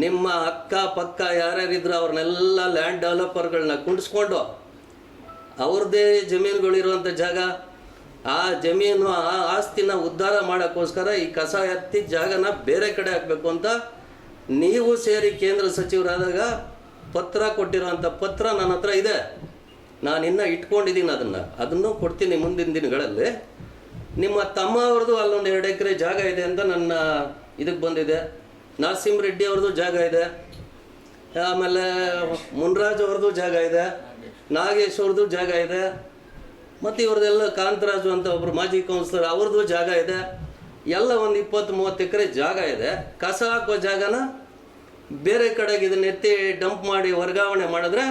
ನಿಮ್ಮ ಅಕ್ಕ ಪಕ್ಕ ಯಾರ್ಯಾರಿದ್ರು ಅವ್ರನ್ನೆಲ್ಲ ಲ್ಯಾಂಡ್ ಡೆವಲಪರ್ಗಳನ್ನ ಕುಂಡಿಸ್ಕೊಂಡು ಅವ್ರದ್ದೇ ಜಮೀನುಗಳಿರುವಂಥ ಜಾಗ, ಆ ಜಮೀನು ಆ ಆಸ್ತಿನ ಉದ್ಧಾರ ಮಾಡೋಕ್ಕೋಸ್ಕರ ಈ ಕಸ ಎತ್ತಿ ಜಾಗನ ಬೇರೆ ಕಡೆ ಹಾಕಬೇಕು ಅಂತ ನೀವು ಸೇರಿ ಕೇಂದ್ರ ಸಚಿವರಾದಾಗ ಪತ್ರ ಕೊಟ್ಟಿರೋಂಥ ಪತ್ರ ನನ್ನ ಹತ್ರ ಇದೆ. ನಾನು ಇನ್ನೂ ಇಟ್ಕೊಂಡಿದ್ದೀನಿ, ಅದನ್ನು ಕೊಡ್ತೀನಿ ಮುಂದಿನ ದಿನಗಳಲ್ಲಿ. ನಿಮ್ಮ ತಮ್ಮ ಅವ್ರದ್ದು ಅಲ್ಲೊಂದು 2 ಎಕರೆ ಜಾಗ ಇದೆ ಅಂತ ನನ್ನ ಇದಕ್ಕೆ ಬಂದಿದೆ. ನರಸಿಂಹ ರೆಡ್ಡಿ ಅವ್ರದ್ದು ಜಾಗ ಇದೆ, ಆಮೇಲೆ ಮುನ್ರಾಜ್ ಅವ್ರದ್ದು ಜಾಗ ಇದೆ, ನಾಗೇಶ್ ಅವ್ರದ್ದು ಜಾಗ ಇದೆ, ಮತ್ತು ಇವ್ರದ್ದೆಲ್ಲ ಕಾಂತರಾಜು ಅಂತ ಒಬ್ಬರು ಮಾಜಿ ಕೌನ್ಸಿಲರ್ ಅವ್ರದ್ದು ಜಾಗ ಇದೆ. ಎಲ್ಲ ಒಂದು 20-30 ಎಕರೆ ಜಾಗ ಇದೆ. ಕಸ ಹಾಕೋ ಜಾಗನ ಬೇರೆ ಕಡೆಗೆ ಇದನ್ನ ಎತ್ತಿ ಡಂಪ್ ಮಾಡಿ ವರ್ಗಾವಣೆ ಮಾಡಿದ್ರೆ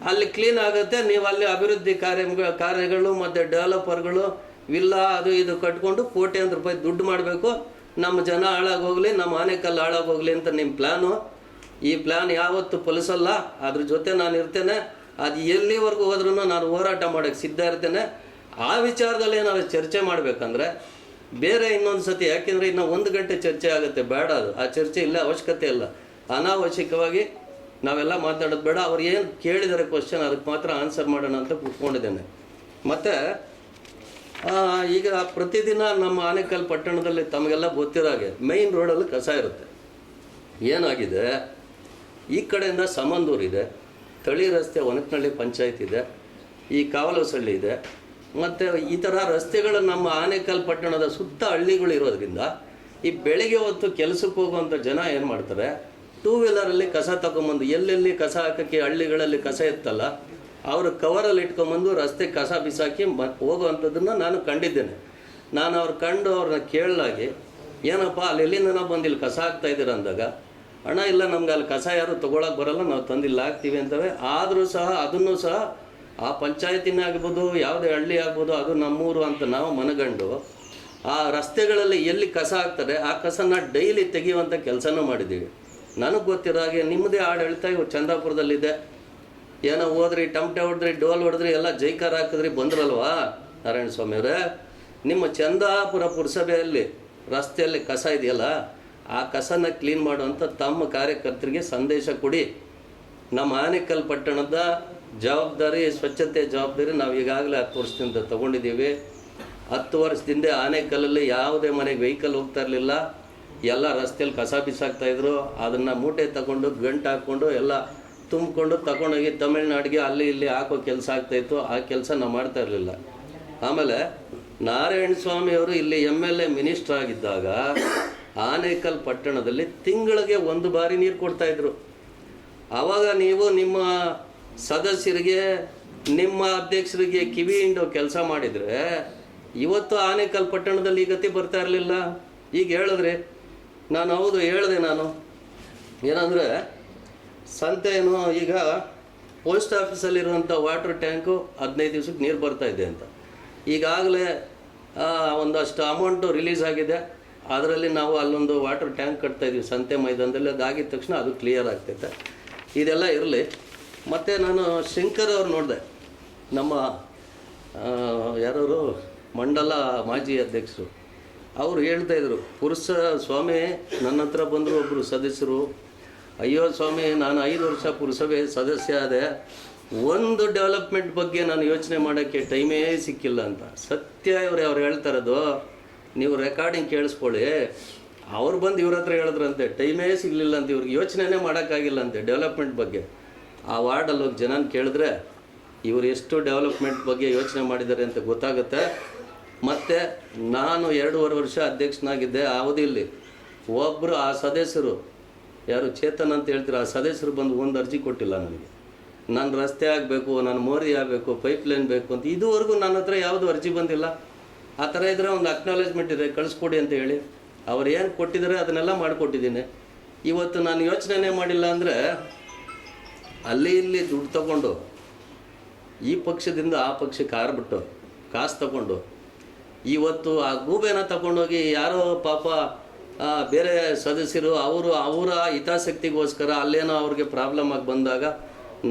ಅಲ್ಲಿ ಕ್ಲೀನ್ ಆಗುತ್ತೆ. ನೀವು ಅಲ್ಲಿ ಅಭಿವೃದ್ಧಿ ಕಾರ್ಯಗಳು ಮತ್ತು ಡೆವಲಪರ್ಗಳು ವಿಲ್ಲಾ ಅದು ಇದು ಕಟ್ಕೊಂಡು ಕೋಟ್ಯಾಂತರ ರೂಪಾಯಿ ದುಡ್ಡು ಮಾಡಬೇಕು, ನಮ್ಮ ಜನ ಹಾಳಾಗೋಗ್ಲಿ, ನಮ್ಮ ಆನೆಕಲ್ಲು ಹಾಳಾಗೋಗ್ಲಿ ಅಂತ ನಿಮ್ಮ ಪ್ಲ್ಯಾನು. ಈ ಪ್ಲ್ಯಾನ್ ಯಾವತ್ತೂ ಫಲಿಸಲ್ಲ. ಅದ್ರ ಜೊತೆ ನಾನು ಇರ್ತೇನೆ. ಅದು ಎಲ್ಲಿವರೆಗೂ ಹೋದ್ರೂ ನಾನು ಹೋರಾಟ ಮಾಡೋಕ್ಕೆ ಸಿದ್ಧ ಇರ್ತೇನೆ. ಆ ವಿಚಾರದಲ್ಲಿ ಏನಾದ್ರು ಚರ್ಚೆ ಮಾಡಬೇಕಂದ್ರೆ ಬೇರೆ ಇನ್ನೊಂದು ಸತಿ, ಯಾಕೆಂದರೆ ಇನ್ನು 1 ಗಂಟೆ ಚರ್ಚೆ ಆಗುತ್ತೆ, ಬೇಡ ಅದು. ಆ ಚರ್ಚೆ ಇಲ್ಲ, ಅವಶ್ಯಕತೆ ಇಲ್ಲ. ಅನಾವಶ್ಯಕವಾಗಿ ನಾವೆಲ್ಲ ಮಾತಾಡೋದು ಬೇಡ. ಅವ್ರು ಏನು ಕೇಳಿದ್ದಾರೆ ಕ್ವಶನ್ ಅದಕ್ಕೆ ಮಾತ್ರ ಆನ್ಸರ್ ಮಾಡೋಣ ಅಂತ ಕೂತ್ಕೊಂಡಿದ್ದೇನೆ. ಮತ್ತು ಈಗ ಪ್ರತಿದಿನ ನಮ್ಮ ಆನೇಕಲ್ ಪಟ್ಟಣದಲ್ಲಿ ತಮಗೆಲ್ಲ ಗೊತ್ತಿರೋ ಹಾಗೆ ಮೈನ್ ರೋಡಲ್ಲಿ ಕಸ ಇರುತ್ತೆ. ಏನಾಗಿದೆ, ಈ ಕಡೆಯಿಂದ ಸಮಂದೂರು ಇದೆ, ತಳಿ ರಸ್ತೆ ಒನಕನಹಳ್ಳಿ ಪಂಚಾಯತ್ ಇದೆ, ಈ ಕಾವಲಸಳ್ಳಿ ಇದೆ, ಮತ್ತು ಈ ಥರ ರಸ್ತೆಗಳು ನಮ್ಮ ಆನೇಕಲ್ ಪಟ್ಟಣದ ಸುತ್ತ ಹಳ್ಳಿಗಳು ಇರೋದ್ರಿಂದ ಈ ಬೆಳಗ್ಗೆ ಹೊತ್ತು ಕೆಲಸಕ್ಕೆ ಹೋಗುವಂಥ ಜನ ಏನು ಮಾಡ್ತಾರೆ, 2 ವೀಲರಲ್ಲಿ ಕಸ ತಗೊಂಬಂದು ಎಲ್ಲೆಲ್ಲಿ ಕಸ ಹಾಕೋಕ್ಕೆ ಹಳ್ಳಿಗಳಲ್ಲಿ ಕಸ ಇತ್ತಲ್ಲ ಅವರು ಕವರಲ್ಲಿ ಇಟ್ಕೊಂಬಂದು ರಸ್ತೆ ಕಸ ಬಿಸಾಕಿ ಹೋಗುವಂಥದ್ದನ್ನು ನಾನು ಕಂಡಿದ್ದೇನೆ. ನಾನು ಅವ್ರು ಕಂಡು ಅವ್ರನ್ನ ಕೇಳಲಾಗಿ, ಏನಪ್ಪ ಅಲ್ಲಿ ಎಲ್ಲಿಂದ ಬಂದಿಲ್ಲಿ ಕಸ ಹಾಕ್ತಾಯಿದ್ದೀರ ಅಂದಾಗ, ಅಣ್ಣ ಇಲ್ಲ ನಮ್ಗೆ ಅಲ್ಲಿ ಕಸ ಯಾರು ತೊಗೊಳಕ್ಕೆ ಬರೋಲ್ಲ, ನಾವು ತಂದಿಲ್ಲ ಹಾಕ್ತೀವಿ ಅಂತವೆ. ಆದರೂ ಸಹ ಅದನ್ನು ಸಹ ಆ ಪಂಚಾಯತಿನೇ ಆಗ್ಬೋದು, ಯಾವುದೇ ಹಳ್ಳಿ ಆಗ್ಬೋದು, ಅದು ನಮ್ಮೂರು ಅಂತ ನಾವು ಮನಗಂಡು ಆ ರಸ್ತೆಗಳಲ್ಲಿ ಎಲ್ಲಿ ಕಸ ಹಾಕ್ತಾರೆ ಆ ಕಸನ ಡೈಲಿ ತೆಗೆಯುವಂಥ ಕೆಲಸನೂ ಮಾಡಿದ್ದೀವಿ. ನನಗೆ ಗೊತ್ತಿರೋ ಹಾಗೆ ನಿಮ್ಮದೇ ಆಡಳಿತ ಇವು ಚಂದ್ರಾಪುರದಲ್ಲಿದೆ. ಏನೋ ಹೋದ್ರಿ, ಟಮಟೆ ಹೊಡೆದ್ರಿ, ಡೋಲ್ ಹೊಡೆದ್ರಿ, ಎಲ್ಲ ಜೈಕಾರ ಹಾಕಿದ್ರಿ, ಬಂದ್ರಲ್ವಾ ನಾರಾಯಣ ಸ್ವಾಮಿಯವರೇ. ನಿಮ್ಮ ಚಂದ್ರಾಪುರ ಪುರಸಭೆಯಲ್ಲಿ ರಸ್ತೆಯಲ್ಲಿ ಕಸ ಇದೆಯಲ್ಲ, ಆ ಕಸನ ಕ್ಲೀನ್ ಮಾಡುವಂಥ ತಮ್ಮ ಕಾರ್ಯಕರ್ತರಿಗೆ ಸಂದೇಶ ಕೊಡಿ. ನಮ್ಮ ಆನೇಕಲ್ ಪಟ್ಟಣದ ಜವಾಬ್ದಾರಿ, ಸ್ವಚ್ಛತೆ ಜವಾಬ್ದಾರಿ ನಾವು ಈಗಾಗಲೇ 10 ವರ್ಷದಿಂದ ತೊಗೊಂಡಿದ್ದೀವಿ. 10 ವರ್ಷದಿಂದ ಆನೇಕಲ್ಲಲ್ಲಿ ಯಾವುದೇ ಮನೆಗೆ ವೆಹಿಕಲ್ ಹೋಗ್ತಾ ಇರಲಿಲ್ಲ, ಎಲ್ಲ ರಸ್ತೆಯಲ್ಲಿ ಕಸ ಬಿಸಾಕ್ತಾಯಿದ್ರು. ಅದನ್ನು ಮೂಟೆ ತಗೊಂಡು ಗಂಟು ಹಾಕ್ಕೊಂಡು ಎಲ್ಲ ತುಂಬಿಕೊಂಡು ತಗೊಂಡೋಗಿ ತಮಿಳ್ನಾಡಿಗೆ ಅಲ್ಲಿ ಇಲ್ಲಿ ಹಾಕೋ ಕೆಲಸ ಆಗ್ತಾಯಿತ್ತು. ಆ ಕೆಲಸ ನಾವು ಮಾಡ್ತಾ ಇರಲಿಲ್ಲ. ಆಮೇಲೆ ನಾರಾಯಣ ಸ್ವಾಮಿಯವರು ಇಲ್ಲಿ MLA ಮಿನಿಸ್ಟರ್ ಆಗಿದ್ದಾಗ ಆನೇಕಲ್ ಪಟ್ಟಣದಲ್ಲಿ ತಿಂಗಳಿಗೆ 1 ಬಾರಿ ನೀರು ಕೊಡ್ತಾಯಿದ್ರು. ಆವಾಗ ನೀವು ನಿಮ್ಮ ಸದಸ್ಯರಿಗೆ, ನಿಮ್ಮ ಅಧ್ಯಕ್ಷರಿಗೆ ಕಿವಿ ಹಿಂಡು ಕೆಲಸ ಮಾಡಿದರೆ ಇವತ್ತು ಆನೇಕಲ್ ಪಟ್ಟಣದಲ್ಲಿ ಈ ಗತಿ ಬರ್ತಾ ಇರಲಿಲ್ಲ. ಈಗ ಹೇಳಿದ್ರೆ ನಾನು ಹೌದು ಹೇಳಿದೆ. ನಾನು ಏನಂದರೆ ಸಂತೆಯನ್ನು ಈಗ ಪೋಸ್ಟ್ ಆಫೀಸಲ್ಲಿರುವಂಥ ವಾಟರ್ ಟ್ಯಾಂಕು 15 ದಿವ್ಸಕ್ಕೆ ನೀರು ಬರ್ತಾಯಿದೆ ಅಂತ ಈಗಾಗಲೇ ಒಂದಷ್ಟು ಅಮೌಂಟು ರಿಲೀಸ್ ಆಗಿದೆ. ಅದರಲ್ಲಿ ನಾವು ಅಲ್ಲೊಂದು ವಾಟರ್ ಟ್ಯಾಂಕ್ ಕಟ್ತಾಯಿದ್ದೀವಿ ಸಂತೆ ಮೈದಾನದಲ್ಲಿ. ಅದಾಗಿದ ತಕ್ಷಣ ಅದು ಕ್ಲಿಯರ್ ಆಗ್ತೈತೆ. ಇದೆಲ್ಲ ಇರಲಿ. ಮತ್ತು ನಾನು ಶಂಕರ್ ಅವ್ರು ನೋಡಿದೆ, ನಮ್ಮ ಯಾರವರು ಮಂಡಲ ಮಾಜಿ ಅಧ್ಯಕ್ಷರು, ಅವರು ಹೇಳ್ತಾಯಿದ್ರು, ಸ್ವಾಮಿ ನನ್ನ ಹತ್ರ ಬಂದರು ಒಬ್ಬರು ಸದಸ್ಯರು, ಅಯ್ಯೋ ಸ್ವಾಮಿ ನಾನು 5 ವರ್ಷ ಪುರಸಭೆ ಸದಸ್ಯ ಆದೆ, ಒಂದು ಡೆವಲಪ್ಮೆಂಟ್ ಬಗ್ಗೆ ನಾನು ಯೋಚನೆ ಮಾಡೋಕ್ಕೆ ಟೈಮೇ ಸಿಕ್ಕಿಲ್ಲ ಅಂತ. ಸತ್ಯ ಅವ್ರು ಹೇಳ್ತಾ ಇರೋದು, ನೀವು ರೆಕಾರ್ಡಿಂಗ್ ಕೇಳಿಸ್ಕೊಳ್ಳಿ. ಅವ್ರು ಬಂದು ಇವ್ರ ಹತ್ರ ಹೇಳಿದ್ರಂತೆ ಟೈಮೇ ಸಿಗಲಿಲ್ಲ ಅಂತ, ಇವ್ರಿಗೆ ಯೋಚನೆನೇ ಮಾಡೋಕ್ಕಾಗಿಲ್ಲ ಅಂತೆ ಡೆವಲಪ್ಮೆಂಟ್ ಬಗ್ಗೆ. ಆ ವಾರ್ಡಲ್ಲಿ ಹೋಗಿ ಜನನ ಕೇಳಿದ್ರೆ ಇವರು ಎಷ್ಟು ಡೆವಲಪ್ಮೆಂಟ್ ಬಗ್ಗೆ ಯೋಚನೆ ಮಾಡಿದ್ದಾರೆ ಅಂತ ಗೊತ್ತಾಗುತ್ತೆ. ಮತ್ತು ನಾನು 2.5 ವರ್ಷ ಅಧ್ಯಕ್ಷನಾಗಿದ್ದೆ. ಆ ಅವಧಿಯಲ್ಲಿ ಒಬ್ಬರು ಆ ಸದಸ್ಯರು, ಯಾರು ಚೇತನ್ ಅಂತ ಹೇಳ್ತೀರ, ಆ ಸದಸ್ಯರು ಬಂದು ಒಂದು ಅರ್ಜಿ ಕೊಟ್ಟಿಲ್ಲ ನನಗೆ. ನಾನು ರಸ್ತೆ ಆಗಬೇಕು, ನಾನು ಮೋರಿ ಆಗಬೇಕು, ಪೈಪ್ಲೈನ್ ಬೇಕು ಅಂತ ಇದುವರೆಗೂ ನನ್ನ ಹತ್ರ ಯಾವುದು ಅರ್ಜಿ ಬಂದಿಲ್ಲ. ಆ ಥರ ಇದ್ದರೆ ಒಂದು ಅಕ್ನಾಲೇಜ್ಮೆಂಟ್ ಇದೆ, ಕಳಿಸ್ಕೊಡಿ ಅಂತ ಹೇಳಿ ಅವ್ರು ಏನು ಕೊಟ್ಟಿದ್ದಾರೆ ಅದನ್ನೆಲ್ಲ ಮಾಡಿಕೊಟ್ಟಿದ್ದೀನಿ. ಇವತ್ತು ನಾನು ಯೋಚನೆ ಮಾಡಿಲ್ಲ ಅಂದರೆ ಅಲ್ಲಿ ಇಲ್ಲಿ ದುಡ್ಡು ತಗೊಂಡು ಈ ಪಕ್ಷದಿಂದ ಆ ಪಕ್ಷಕ್ಕೆ ಹಾರ್ಬಿಟ್ಟು ಕಾಸು ತಗೊಂಡು ಇವತ್ತು ಆ ಗೂಬೆನ ತಗೊಂಡೋಗಿ ಯಾರೋ ಪಾಪ ಬೇರೆ ಸದಸ್ಯರು ಅವರ ಹಿತಾಸಕ್ತಿಗೋಸ್ಕರ ಅಲ್ಲೇನೋ ಅವ್ರಿಗೆ ಪ್ರಾಬ್ಲಮ್ ಆಗಿ ಬಂದಾಗ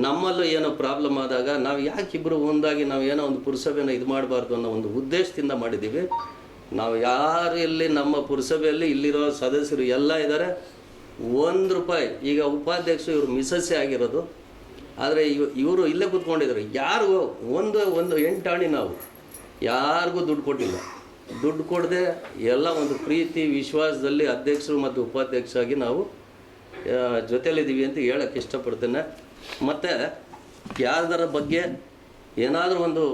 ನಮ್ಮಲ್ಲೂ ಏನೋ ಪ್ರಾಬ್ಲಮ್ ಆದಾಗ ನಾವು ಯಾಕೆ ಇಬ್ಬರು ಒಂದಾಗಿ ನಾವು ಏನೋ ಒಂದು ಪುರಸಭೆನ ಇದು ಮಾಡಬಾರ್ದು ಅನ್ನೋ ಒಂದು ಉದ್ದೇಶದಿಂದ ಮಾಡಿದ್ದೀವಿ. ನಾವು ಯಾರು ಇಲ್ಲಿ ನಮ್ಮ ಪುರಸಭೆಯಲ್ಲಿ ಇಲ್ಲಿರೋ ಸದಸ್ಯರು ಎಲ್ಲ ಇದ್ದಾರೆ. ₹1 ಈಗ ಉಪಾಧ್ಯಕ್ಷರು ಇವರು ಮಿಸಸ್ಸೇ ಆಗಿರೋದು, ಆದರೆ ಇವರು ಇಲ್ಲೇ ಕೂತ್ಕೊಂಡಿದ್ದಾರೆ. ಯಾರಿಗೂ ಒಂದು ಎಂಟಾಣಿ ನಾವು ಯಾರಿಗೂ ದುಡ್ಡು ಕೊಟ್ಟಿಲ್ಲ. ದುಡ್ಡು ಕೊಡದೆ ಎಲ್ಲ ಒಂದು ಪ್ರೀತಿ ವಿಶ್ವಾಸದಲ್ಲಿ ಅಧ್ಯಕ್ಷರು ಮತ್ತು ಉಪಾಧ್ಯಕ್ಷರಾಗಿ ನಾವು ಜೊತೆಲಿದ್ದೀವಿ ಅಂತ ಹೇಳೋಕ್ಕೆ ಇಷ್ಟಪಡ್ತೇನೆ. ಮತ್ತು ಯಾವ್ದರ ಬಗ್ಗೆ ಏನಾದರೂ ಒಂದು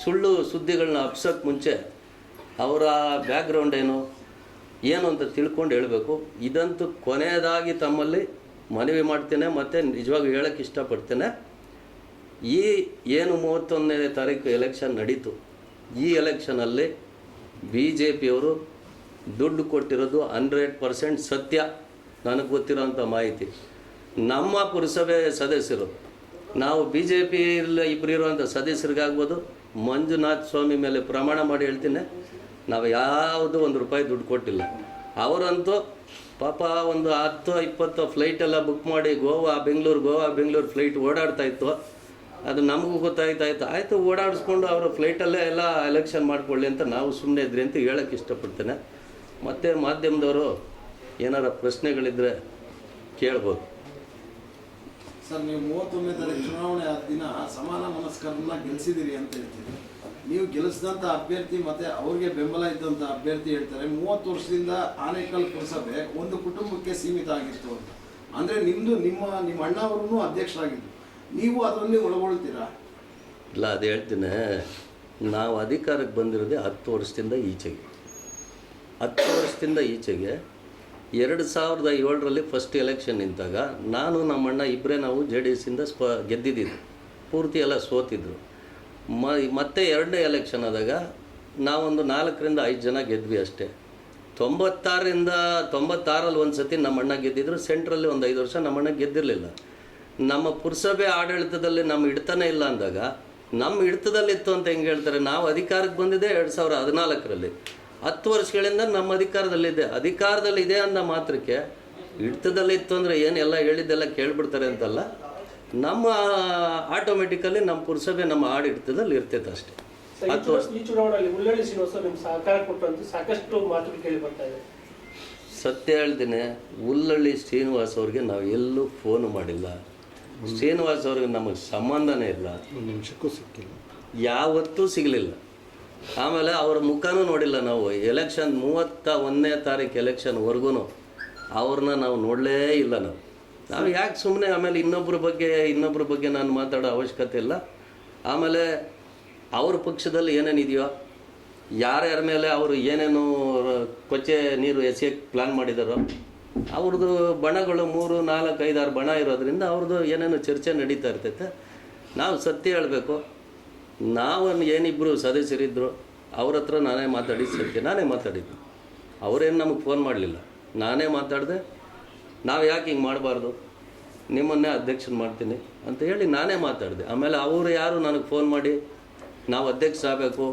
ಸುಳ್ಳು ಸುದ್ದಿಗಳನ್ನ ಹಬ್ಸೋಕ್ಕೆ ಮುಂಚೆ ಅವರ ಬ್ಯಾಕ್ಗ್ರೌಂಡ್ ಏನು ಅಂತ ತಿಳ್ಕೊಂಡು ಹೇಳಬೇಕು. ಇದಂತೂ ಕೊನೆಯದಾಗಿ ತಮ್ಮಲ್ಲಿ ಮನವಿ ಮಾಡ್ತೇನೆ ಮತ್ತು ನಿಜವಾಗಿ ಹೇಳೋಕ್ಕೆ ಇಷ್ಟಪಡ್ತೇನೆ. ಈ ಏನು 31ನೇ ತಾರೀಕು ಎಲೆಕ್ಷನ್ ನಡೀತು, ಈ ಎಲೆಕ್ಷನಲ್ಲಿ BJPಯವರು ದುಡ್ಡು ಕೊಟ್ಟಿರೋದು 100% ಸತ್ಯ. ನನಗೆ ಗೊತ್ತಿರೋಂಥ ಮಾಹಿತಿ. ನಮ್ಮ ಪುರಸಭೆ ಸದಸ್ಯರು ನಾವು BJP ಇಬ್ಬರು ಇರುವಂಥ ಸದಸ್ಯರಿಗಾಗ್ಬೋದು, ಮಂಜುನಾಥ್ ಸ್ವಾಮಿ ಮೇಲೆ ಪ್ರಮಾಣ ಮಾಡಿ ಹೇಳ್ತೀನಿ, ನಾವು ಯಾವುದೂ ₹1 ದುಡ್ಡು ಕೊಟ್ಟಿಲ್ಲ. ಅವರಂತೂ ಪಾಪ ಒಂದು 10-20 ಫ್ಲೈಟೆಲ್ಲ ಬುಕ್ ಮಾಡಿ ಗೋವಾ ಬೆಂಗಳೂರು ಫ್ಲೈಟ್ ಓಡಾಡ್ತಾಯಿತ್ತು. ಅದು ನಮಗೂ ಗೊತ್ತಾಯ್ತಾಯಿತು. ಆಯಿತು, ಓಡಾಡಿಸ್ಕೊಂಡು ಅವರು ಫ್ಲೈಟಲ್ಲೇ ಎಲ್ಲ ಎಲೆಕ್ಷನ್ ಮಾಡಿಕೊಳ್ಳಿ ಅಂತ ನಾವು ಸುಮ್ಮನೆ ಇದ್ರಿ ಅಂತ ಹೇಳೋಕ್ಕೆ ಇಷ್ಟಪಡ್ತೇನೆ. ಮತ್ತು ಮಾಧ್ಯಮದವರು ಏನಾರ ಪ್ರಶ್ನೆಗಳಿದ್ದರೆ ಕೇಳ್ಬೋದು. ಸರ್, ನೀವು 31ನೇ ತಾರೀಕು ಚುನಾವಣೆ ಆದ ದಿನ ಸಮಾನ ಮನಸ್ಕರನ್ನ ಗೆಲ್ಲಿಸಿದಿರಿ ಅಂತ ಹೇಳ್ತೀರಿ. ನೀವು ಗೆಲ್ಲಿಸಿದಂಥ ಅಭ್ಯರ್ಥಿ ಮತ್ತು ಅವ್ರಿಗೆ ಬೆಂಬಲ ಇದ್ದಂಥ ಅಭ್ಯರ್ಥಿ ಹೇಳ್ತಾರೆ 30 ವರ್ಷದಿಂದ ಆನೇಕಲ್ ಪುರಸಭೆ ಒಂದು ಕುಟುಂಬಕ್ಕೆ ಸೀಮಿತ ಆಗಿತ್ತು ಅಂತ. ಅಂದರೆ ನಿಮ್ಮ ಅಣ್ಣವರೂ ಅಧ್ಯಕ್ಷರಾಗಿದ್ದು, ನೀವು ಅದರಲ್ಲಿ ಒಳಗೊಳ್ತೀರಾ? ಇಲ್ಲ, ಅದು ಹೇಳ್ತೀನಿ. ನಾವು ಅಧಿಕಾರಕ್ಕೆ ಬಂದಿರೋದೇ 10 ವರ್ಷದಿಂದ ಈಚೆಗೆ. 10 ವರ್ಷದಿಂದ ಈಚೆಗೆ 2007ರಲ್ಲಿ ಫಸ್ಟ್ ಎಲೆಕ್ಷನ್ ನಿಂತಾಗ ನಾನು ನಮ್ಮಣ್ಣ ಇಬ್ಬರೇ ನಾವು JDSಯಿಂದ ಗೆದ್ದಿದ್ದು, ಪೂರ್ತಿ ಎಲ್ಲ ಸೋತಿದ್ರು. ಮತ್ತೆ ಎರಡನೇ ಎಲೆಕ್ಷನ್ ಆದಾಗ ನಾವೊಂದು 4ರಿಂದ 5 ಜನ ಗೆದ್ವಿ ಅಷ್ಟೇ. 96ರಲ್ಲಿ ಒಂದು ಸತಿ ನಮ್ಮಣ್ಣ ಗೆದ್ದಿದ್ರು. ಸೆಂಟ್ರಲ್ಲಿ ಒಂದು 5 ವರ್ಷ ನಮ್ಮಣ್ಣ ಗೆದ್ದಿರಲಿಲ್ಲ. ನಮ್ಮ ಪುರಸಭೆ ಆಡಳಿತದಲ್ಲಿ ನಮ್ಮ ಹಿಡ್ತಾನೆ ಇಲ್ಲ ಅಂದಾಗ ನಮ್ಮ ಹಿಡ್ತದಲ್ಲಿತ್ತು ಅಂತ ಹೆಂಗೆ ಹೇಳ್ತಾರೆ? ನಾವು ಅಧಿಕಾರಕ್ಕೆ ಬಂದಿದ್ದೆ 2014ರಲ್ಲಿ. 10 ವರ್ಷಗಳಿಂದ ನಮ್ಮ ಅಧಿಕಾರದಲ್ಲಿದೆ ಅಂದ ಮಾತ್ರಕ್ಕೆ ಹಿಡ್ತದಲ್ಲಿತ್ತು ಅಂದರೆ ಏನು ಎಲ್ಲ ಹೇಳಿದ್ದೆಲ್ಲ ಕೇಳಿಬಿಡ್ತಾರೆ ಅಂತಲ್ಲ. ನಮ್ಮ ಆಟೋಮೆಟಿಕಲಿ ನಮ್ಮ ಪುರಸಭೆ ನಮ್ಮ ಆಡಳಿತದಲ್ಲಿ ಇರ್ತೈತೆ ಅಷ್ಟೇ. 10 ವರ್ಷ ಈ ಚುನಾವಣೆಯಲ್ಲಿ ಉಳ್ಳಳ್ಳಿ ಶ್ರೀನಿವಾಸ ನಿಮ್ಮ ಸಹಕಾರ ಕೊಟ್ಟಂತ ಸಾಕಷ್ಟು ಮಾತುಗಳು ಕೇಳಿ ಬರ್ತಾ ಇದೆ. ಸತ್ಯ ಹೇಳ್ತೀನಿ, ಉಳ್ಳಳ್ಳಿ ಶ್ರೀನಿವಾಸ್ ಅವ್ರಿಗೆ ನಾವು ಎಲ್ಲೂ ಫೋನು ಮಾಡಿಲ್ಲ. ಶ್ರೀನಿವಾಸ್ ಅವ್ರಿಗೆ ನಮಗೆ ಸಂಬಂಧನೇ ಇಲ್ಲ, ನಿಮಿಷಕ್ಕೂ ಸಿಕ್ಕಿಲ್ಲ, ಯಾವತ್ತೂ ಸಿಗಲಿಲ್ಲ. ಆಮೇಲೆ ಅವರ ಮುಖನೂ ನೋಡಿಲ್ಲ ನಾವು. ಎಲೆಕ್ಷನ್ 31ನೇ ತಾರೀಕು ಎಲೆಕ್ಷನ್ವರೆಗೂ ಅವ್ರನ್ನ ನಾವು ನೋಡಲೇ ಇಲ್ಲ. ನಾವು ಯಾಕೆ ಸುಮ್ಮನೆ ಆಮೇಲೆ ಇನ್ನೊಬ್ಬರ ಬಗ್ಗೆ ನಾನು ಮಾತಾಡೋ ಅವಶ್ಯಕತೆ ಇಲ್ಲ. ಆಮೇಲೆ ಅವ್ರ ಪಕ್ಷದಲ್ಲಿ ಏನೇನಿದೆಯೋ, ಯಾರ್ಯಾರ ಮೇಲೆ ಅವರು ಏನೇನು ಕೊಚ್ಚೆ ನೀರು ಎಸೆಯೋಕ್ಕೆ ಪ್ಲ್ಯಾನ್ ಮಾಡಿದಾರೋ ಅವ್ರದ್ದು ಬಣಗಳು 3, 4, 5, 6 ಬಣ ಇರೋದ್ರಿಂದ ಅವ್ರದ್ದು ಏನೇನು ಚರ್ಚೆ ನಡೀತಾ ಇರ್ತೈತೆ. ನಾವು ಸತ್ಯ ಹೇಳಬೇಕು. ನಾವು ಏನಿಬ್ಬರು ಸದಸ್ಯರಿದ್ದರು, ಅವ್ರ ಹತ್ರ ನಾನೇ ಮಾತಾಡಿದ್ದು. ಅವರೇನು ನಮಗೆ ಫೋನ್ ಮಾಡಲಿಲ್ಲ, ನಾನೇ ಮಾತಾಡಿದೆ. ನಾವು ಯಾಕೆ ಹಿಂಗೆ ಮಾಡಬಾರ್ದು, ನಿಮ್ಮನ್ನೇ ಅಧ್ಯಕ್ಷನ ಮಾಡ್ತೀನಿ ಅಂತ ಹೇಳಿ ನಾನೇ ಮಾತಾಡಿದೆ. ಆಮೇಲೆ ಅವರು ಯಾರು ನನಗೆ ಫೋನ್ ಮಾಡಿ ನಾವು ಅಧ್ಯಕ್ಷ ಆಗಬೇಕು,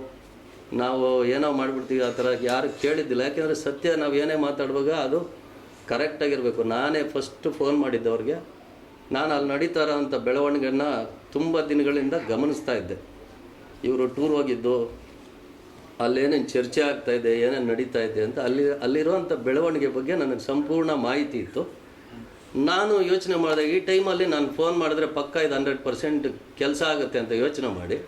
ನಾವು ಏನೋ ಮಾಡಿಬಿಡ್ತೀವಿ, ಆ ಥರ ಯಾರು ಕೇಳಿದ್ದಿಲ್ಲ. ಯಾಕೆಂದರೆ ಸತ್ಯ ನಾವು ಏನೇ ಮಾತಾಡುವಾಗ ಅದು ಕರೆಕ್ಟಾಗಿರಬೇಕು. ನಾನೇ ಫಸ್ಟ್ ಫೋನ್ ಮಾಡಿದ್ದವ್ರಿಗೆ. ನಾನು ಅಲ್ಲಿ ನಡೀತಾ ಇರೋಂಥ ಬೆಳವಣಿಗೆಯನ್ನು ತುಂಬ ದಿನಗಳಿಂದ ಗಮನಿಸ್ತಾ ಇದ್ದೆ. ಇವರು ಟೂರ್ ಹೋಗಿದ್ದು, ಅಲ್ಲೇನೇನು ಚರ್ಚೆ ಆಗ್ತಾಯಿದೆ, ಏನೇನು ನಡೀತಾ ಇದೆ ಅಂತ ಅಲ್ಲಿರುವಂಥ ಬೆಳವಣಿಗೆ ಬಗ್ಗೆ ನನಗೆ ಸಂಪೂರ್ಣ ಮಾಹಿತಿ ಇತ್ತು. ನಾನು ಯೋಚನೆ ಮಾಡಿದಾಗ ಈ ಟೈಮಲ್ಲಿ ನಾನು ಫೋನ್ ಮಾಡಿದ್ರೆ ಪಕ್ಕ ಇದು 100% ಕೆಲಸ ಆಗುತ್ತೆ ಅಂತ ಯೋಚನೆ ಮಾಡಿ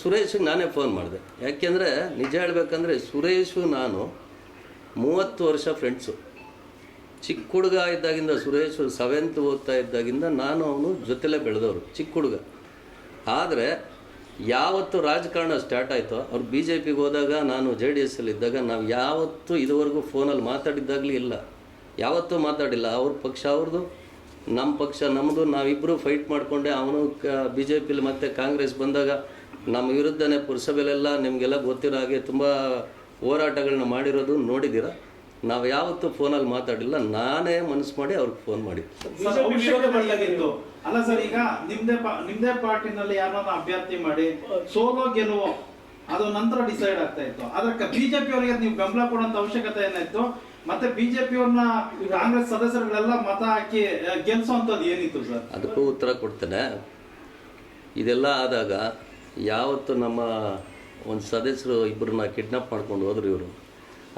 ಸುರೇಶ್ಗೆ ನಾನೇ ಫೋನ್ ಮಾಡಿದೆ. ಯಾಕೆಂದರೆ ನಿಜ ಹೇಳಬೇಕಂದ್ರೆ ಸುರೇಶು ನಾನು 30 ವರ್ಷ ಫ್ರೆಂಡ್ಸು. ಚಿಕ್ಕ ಹುಡುಗ ಇದ್ದಾಗಿಂದ, ಸುರೇಶು 7th ಓದ್ತಾ ಇದ್ದಾಗಿಂದ ನಾನು ಅವನು ಜೊತೆಲೇ ಬೆಳೆದವರು, ಚಿಕ್ಕ ಹುಡುಗ. ಆದರೆ ಯಾವತ್ತು ರಾಜಕಾರಣ ಸ್ಟಾರ್ಟ್ ಆಯಿತೋ, ಅವ್ರು BJPಗೆ ಹೋದಾಗ ನಾನು JDSಲ್ಲಿ ಇದ್ದಾಗ ನಾವು ಯಾವತ್ತೂ ಇದುವರೆಗೂ ಫೋನಲ್ಲಿ ಮಾತಾಡಿದ್ದಾಗಲೇ ಇಲ್ಲ, ಯಾವತ್ತೂ ಮಾತಾಡಿಲ್ಲ. ಅವ್ರ ಪಕ್ಷ ಅವ್ರದ್ದು, ನಮ್ಮ ಪಕ್ಷ ನಮ್ಮದು. ನಾವಿಬ್ಬರು ಫೈಟ್ ಮಾಡಿಕೊಂಡೆ. ಅವನು BJPಲಿ ಮತ್ತು ಕಾಂಗ್ರೆಸ್ ಬಂದಾಗ ನಮ್ಮ ವಿರುದ್ಧನೇ ಪುರಸಭೆಲೆಲ್ಲ ನಿಮಗೆಲ್ಲ ಗೊತ್ತಿರೋ ಹಾಗೆ ತುಂಬ ಹೋರಾಟಗಳನ್ನ ಮಾಡಿರೋದು ನೋಡಿದ್ದೀರ. ನಾವು ಯಾವತ್ತೂ ಫೋನಲ್ಲಿ ಮಾತಾಡಿಲ್ಲ, ನಾನೇ ಮನಸ್ಸು ಮಾಡಿ ಅವ್ರಿಗೆ ಫೋನ್ ಮಾಡಿ. ಬಿಜೆಪಿ ವಿರೋಧ ಮಾಡ್ಲಾಗಿತ್ತು. ಅಲ್ಲ ಸರ್, ಈಗ ನಿಮ್ದೇ ಪಾರ್ಟಿನಲ್ಲಿ ಯಾರನ್ನ ಅಭ್ಯರ್ಥಿ ಮಾಡಿ ಸೋಲೋ ಗೆಲುವು ಅದು ನಂತರ ಡಿಸೈಡ್ ಆಗ್ತಾ ಇತ್ತು. ಅದಕ್ಕೆ ಬಿಜೆಪಿ ಅವರಿಗೆ ನೀವು ಬೆಂಬಲ ಕೊಡುವಂತ ಅವಶ್ಯಕತೆ ಏನಾಯ್ತು? ಮತ್ತೆ ಬಿಜೆಪಿ ಅವ್ರನ್ನ ಕಾಂಗ್ರೆಸ್ ಸದಸ್ಯರುಗಳೆಲ್ಲ ಮತ ಹಾಕಿ ಗೆಲ್ಸೋಂಥದ್ದು ಏನಿತ್ತು ಸರ್? ಅದಕ್ಕೂ ಉತ್ತರ ಕೊಡ್ತೇನೆ. ಇದೆಲ್ಲ ಆದಾಗ ಯಾವತ್ತು ನಮ್ಮ ಒಂದು ಸದಸ್ಯರು ಇಬ್ಬರನ್ನ ಕಿಡ್ನಾಪ್ ಮಾಡ್ಕೊಂಡು ಹೋದ್ರು ಇವರು.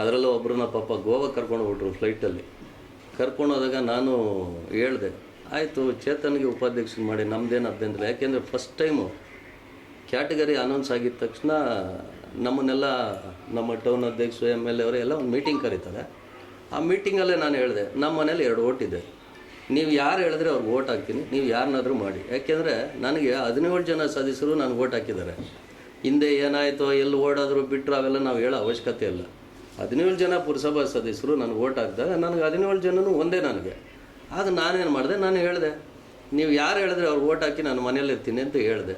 ಅದರಲ್ಲೂ ಒಬ್ಬರನ್ನ ಪಾಪ ಗೋವಾ ಕರ್ಕೊಂಡು ಹೋಗ್ಬಿಟ್ರು ಫ್ಲೈಟಲ್ಲಿ. ಕರ್ಕೊಂಡು ಹೋದಾಗ ನಾನು ಹೇಳಿದೆ, ಆಯಿತು ಚೇತನ್ಗೆ ಉಪಾಧ್ಯಕ್ಷ ಮಾಡಿ, ನಮ್ಮದೇನು ಅಭ್ಯಂತರ. ಯಾಕೆಂದರೆ ಫಸ್ಟ್ ಟೈಮು ಕ್ಯಾಟಗರಿ ಅನೌನ್ಸ್ ಆಗಿದ ತಕ್ಷಣ ನಮ್ಮನ್ನೆಲ್ಲ ನಮ್ಮ ಟೌನ್ ಅಧ್ಯಕ್ಷರು MLA ಅವರು ಎಲ್ಲ ಒಂದು ಮೀಟಿಂಗ್ ಕರೀತಾರೆ. ಆ ಮೀಟಿಂಗಲ್ಲೇ ನಾನು ಹೇಳಿದೆ, ನಮ್ಮ ಮನೇಲಿ 2 ಓಟ್ ಇದೆ, ನೀವು ಯಾರು ಹೇಳಿದ್ರೆ ಅವ್ರಿಗೆ ಓಟ್ ಹಾಕ್ತೀನಿ, ನೀವು ಯಾರನ್ನಾದರೂ ಮಾಡಿ. ಯಾಕೆಂದರೆ ನನಗೆ 17 ಜನ ಸದಸ್ಯರು ನನಗೆ ಓಟ್ ಹಾಕಿದ್ದಾರೆ. ಹಿಂದೆ ಏನಾಯಿತೋ ಎಲ್ಲಿ ಓಡಾದರೂ ಬಿಟ್ಟರು ಅವೆಲ್ಲ ನಾವು ಹೇಳೋ ಅವಶ್ಯಕತೆ ಇಲ್ಲ. 17 ಜನ ಪುರಸಭಾ ಸದಸ್ಯರು ನನಗೆ ಓಟ್ ಹಾಕಿದಾಗ ನನಗೆ 17 ಜನನೂ ಒಂದೇ ನನಗೆ. ಆಗ ನಾನೇನು ಮಾಡಿದೆ, ನಾನು ಹೇಳಿದೆ, ನೀವು ಯಾರು ಹೇಳಿದ್ರೆ ಅವ್ರಿಗೆ ಓಟ್ ಹಾಕಿ ನಾನು ಮನೇಲಿ ಇರ್ತೀನಿ ಅಂತ ಹೇಳಿದೆ.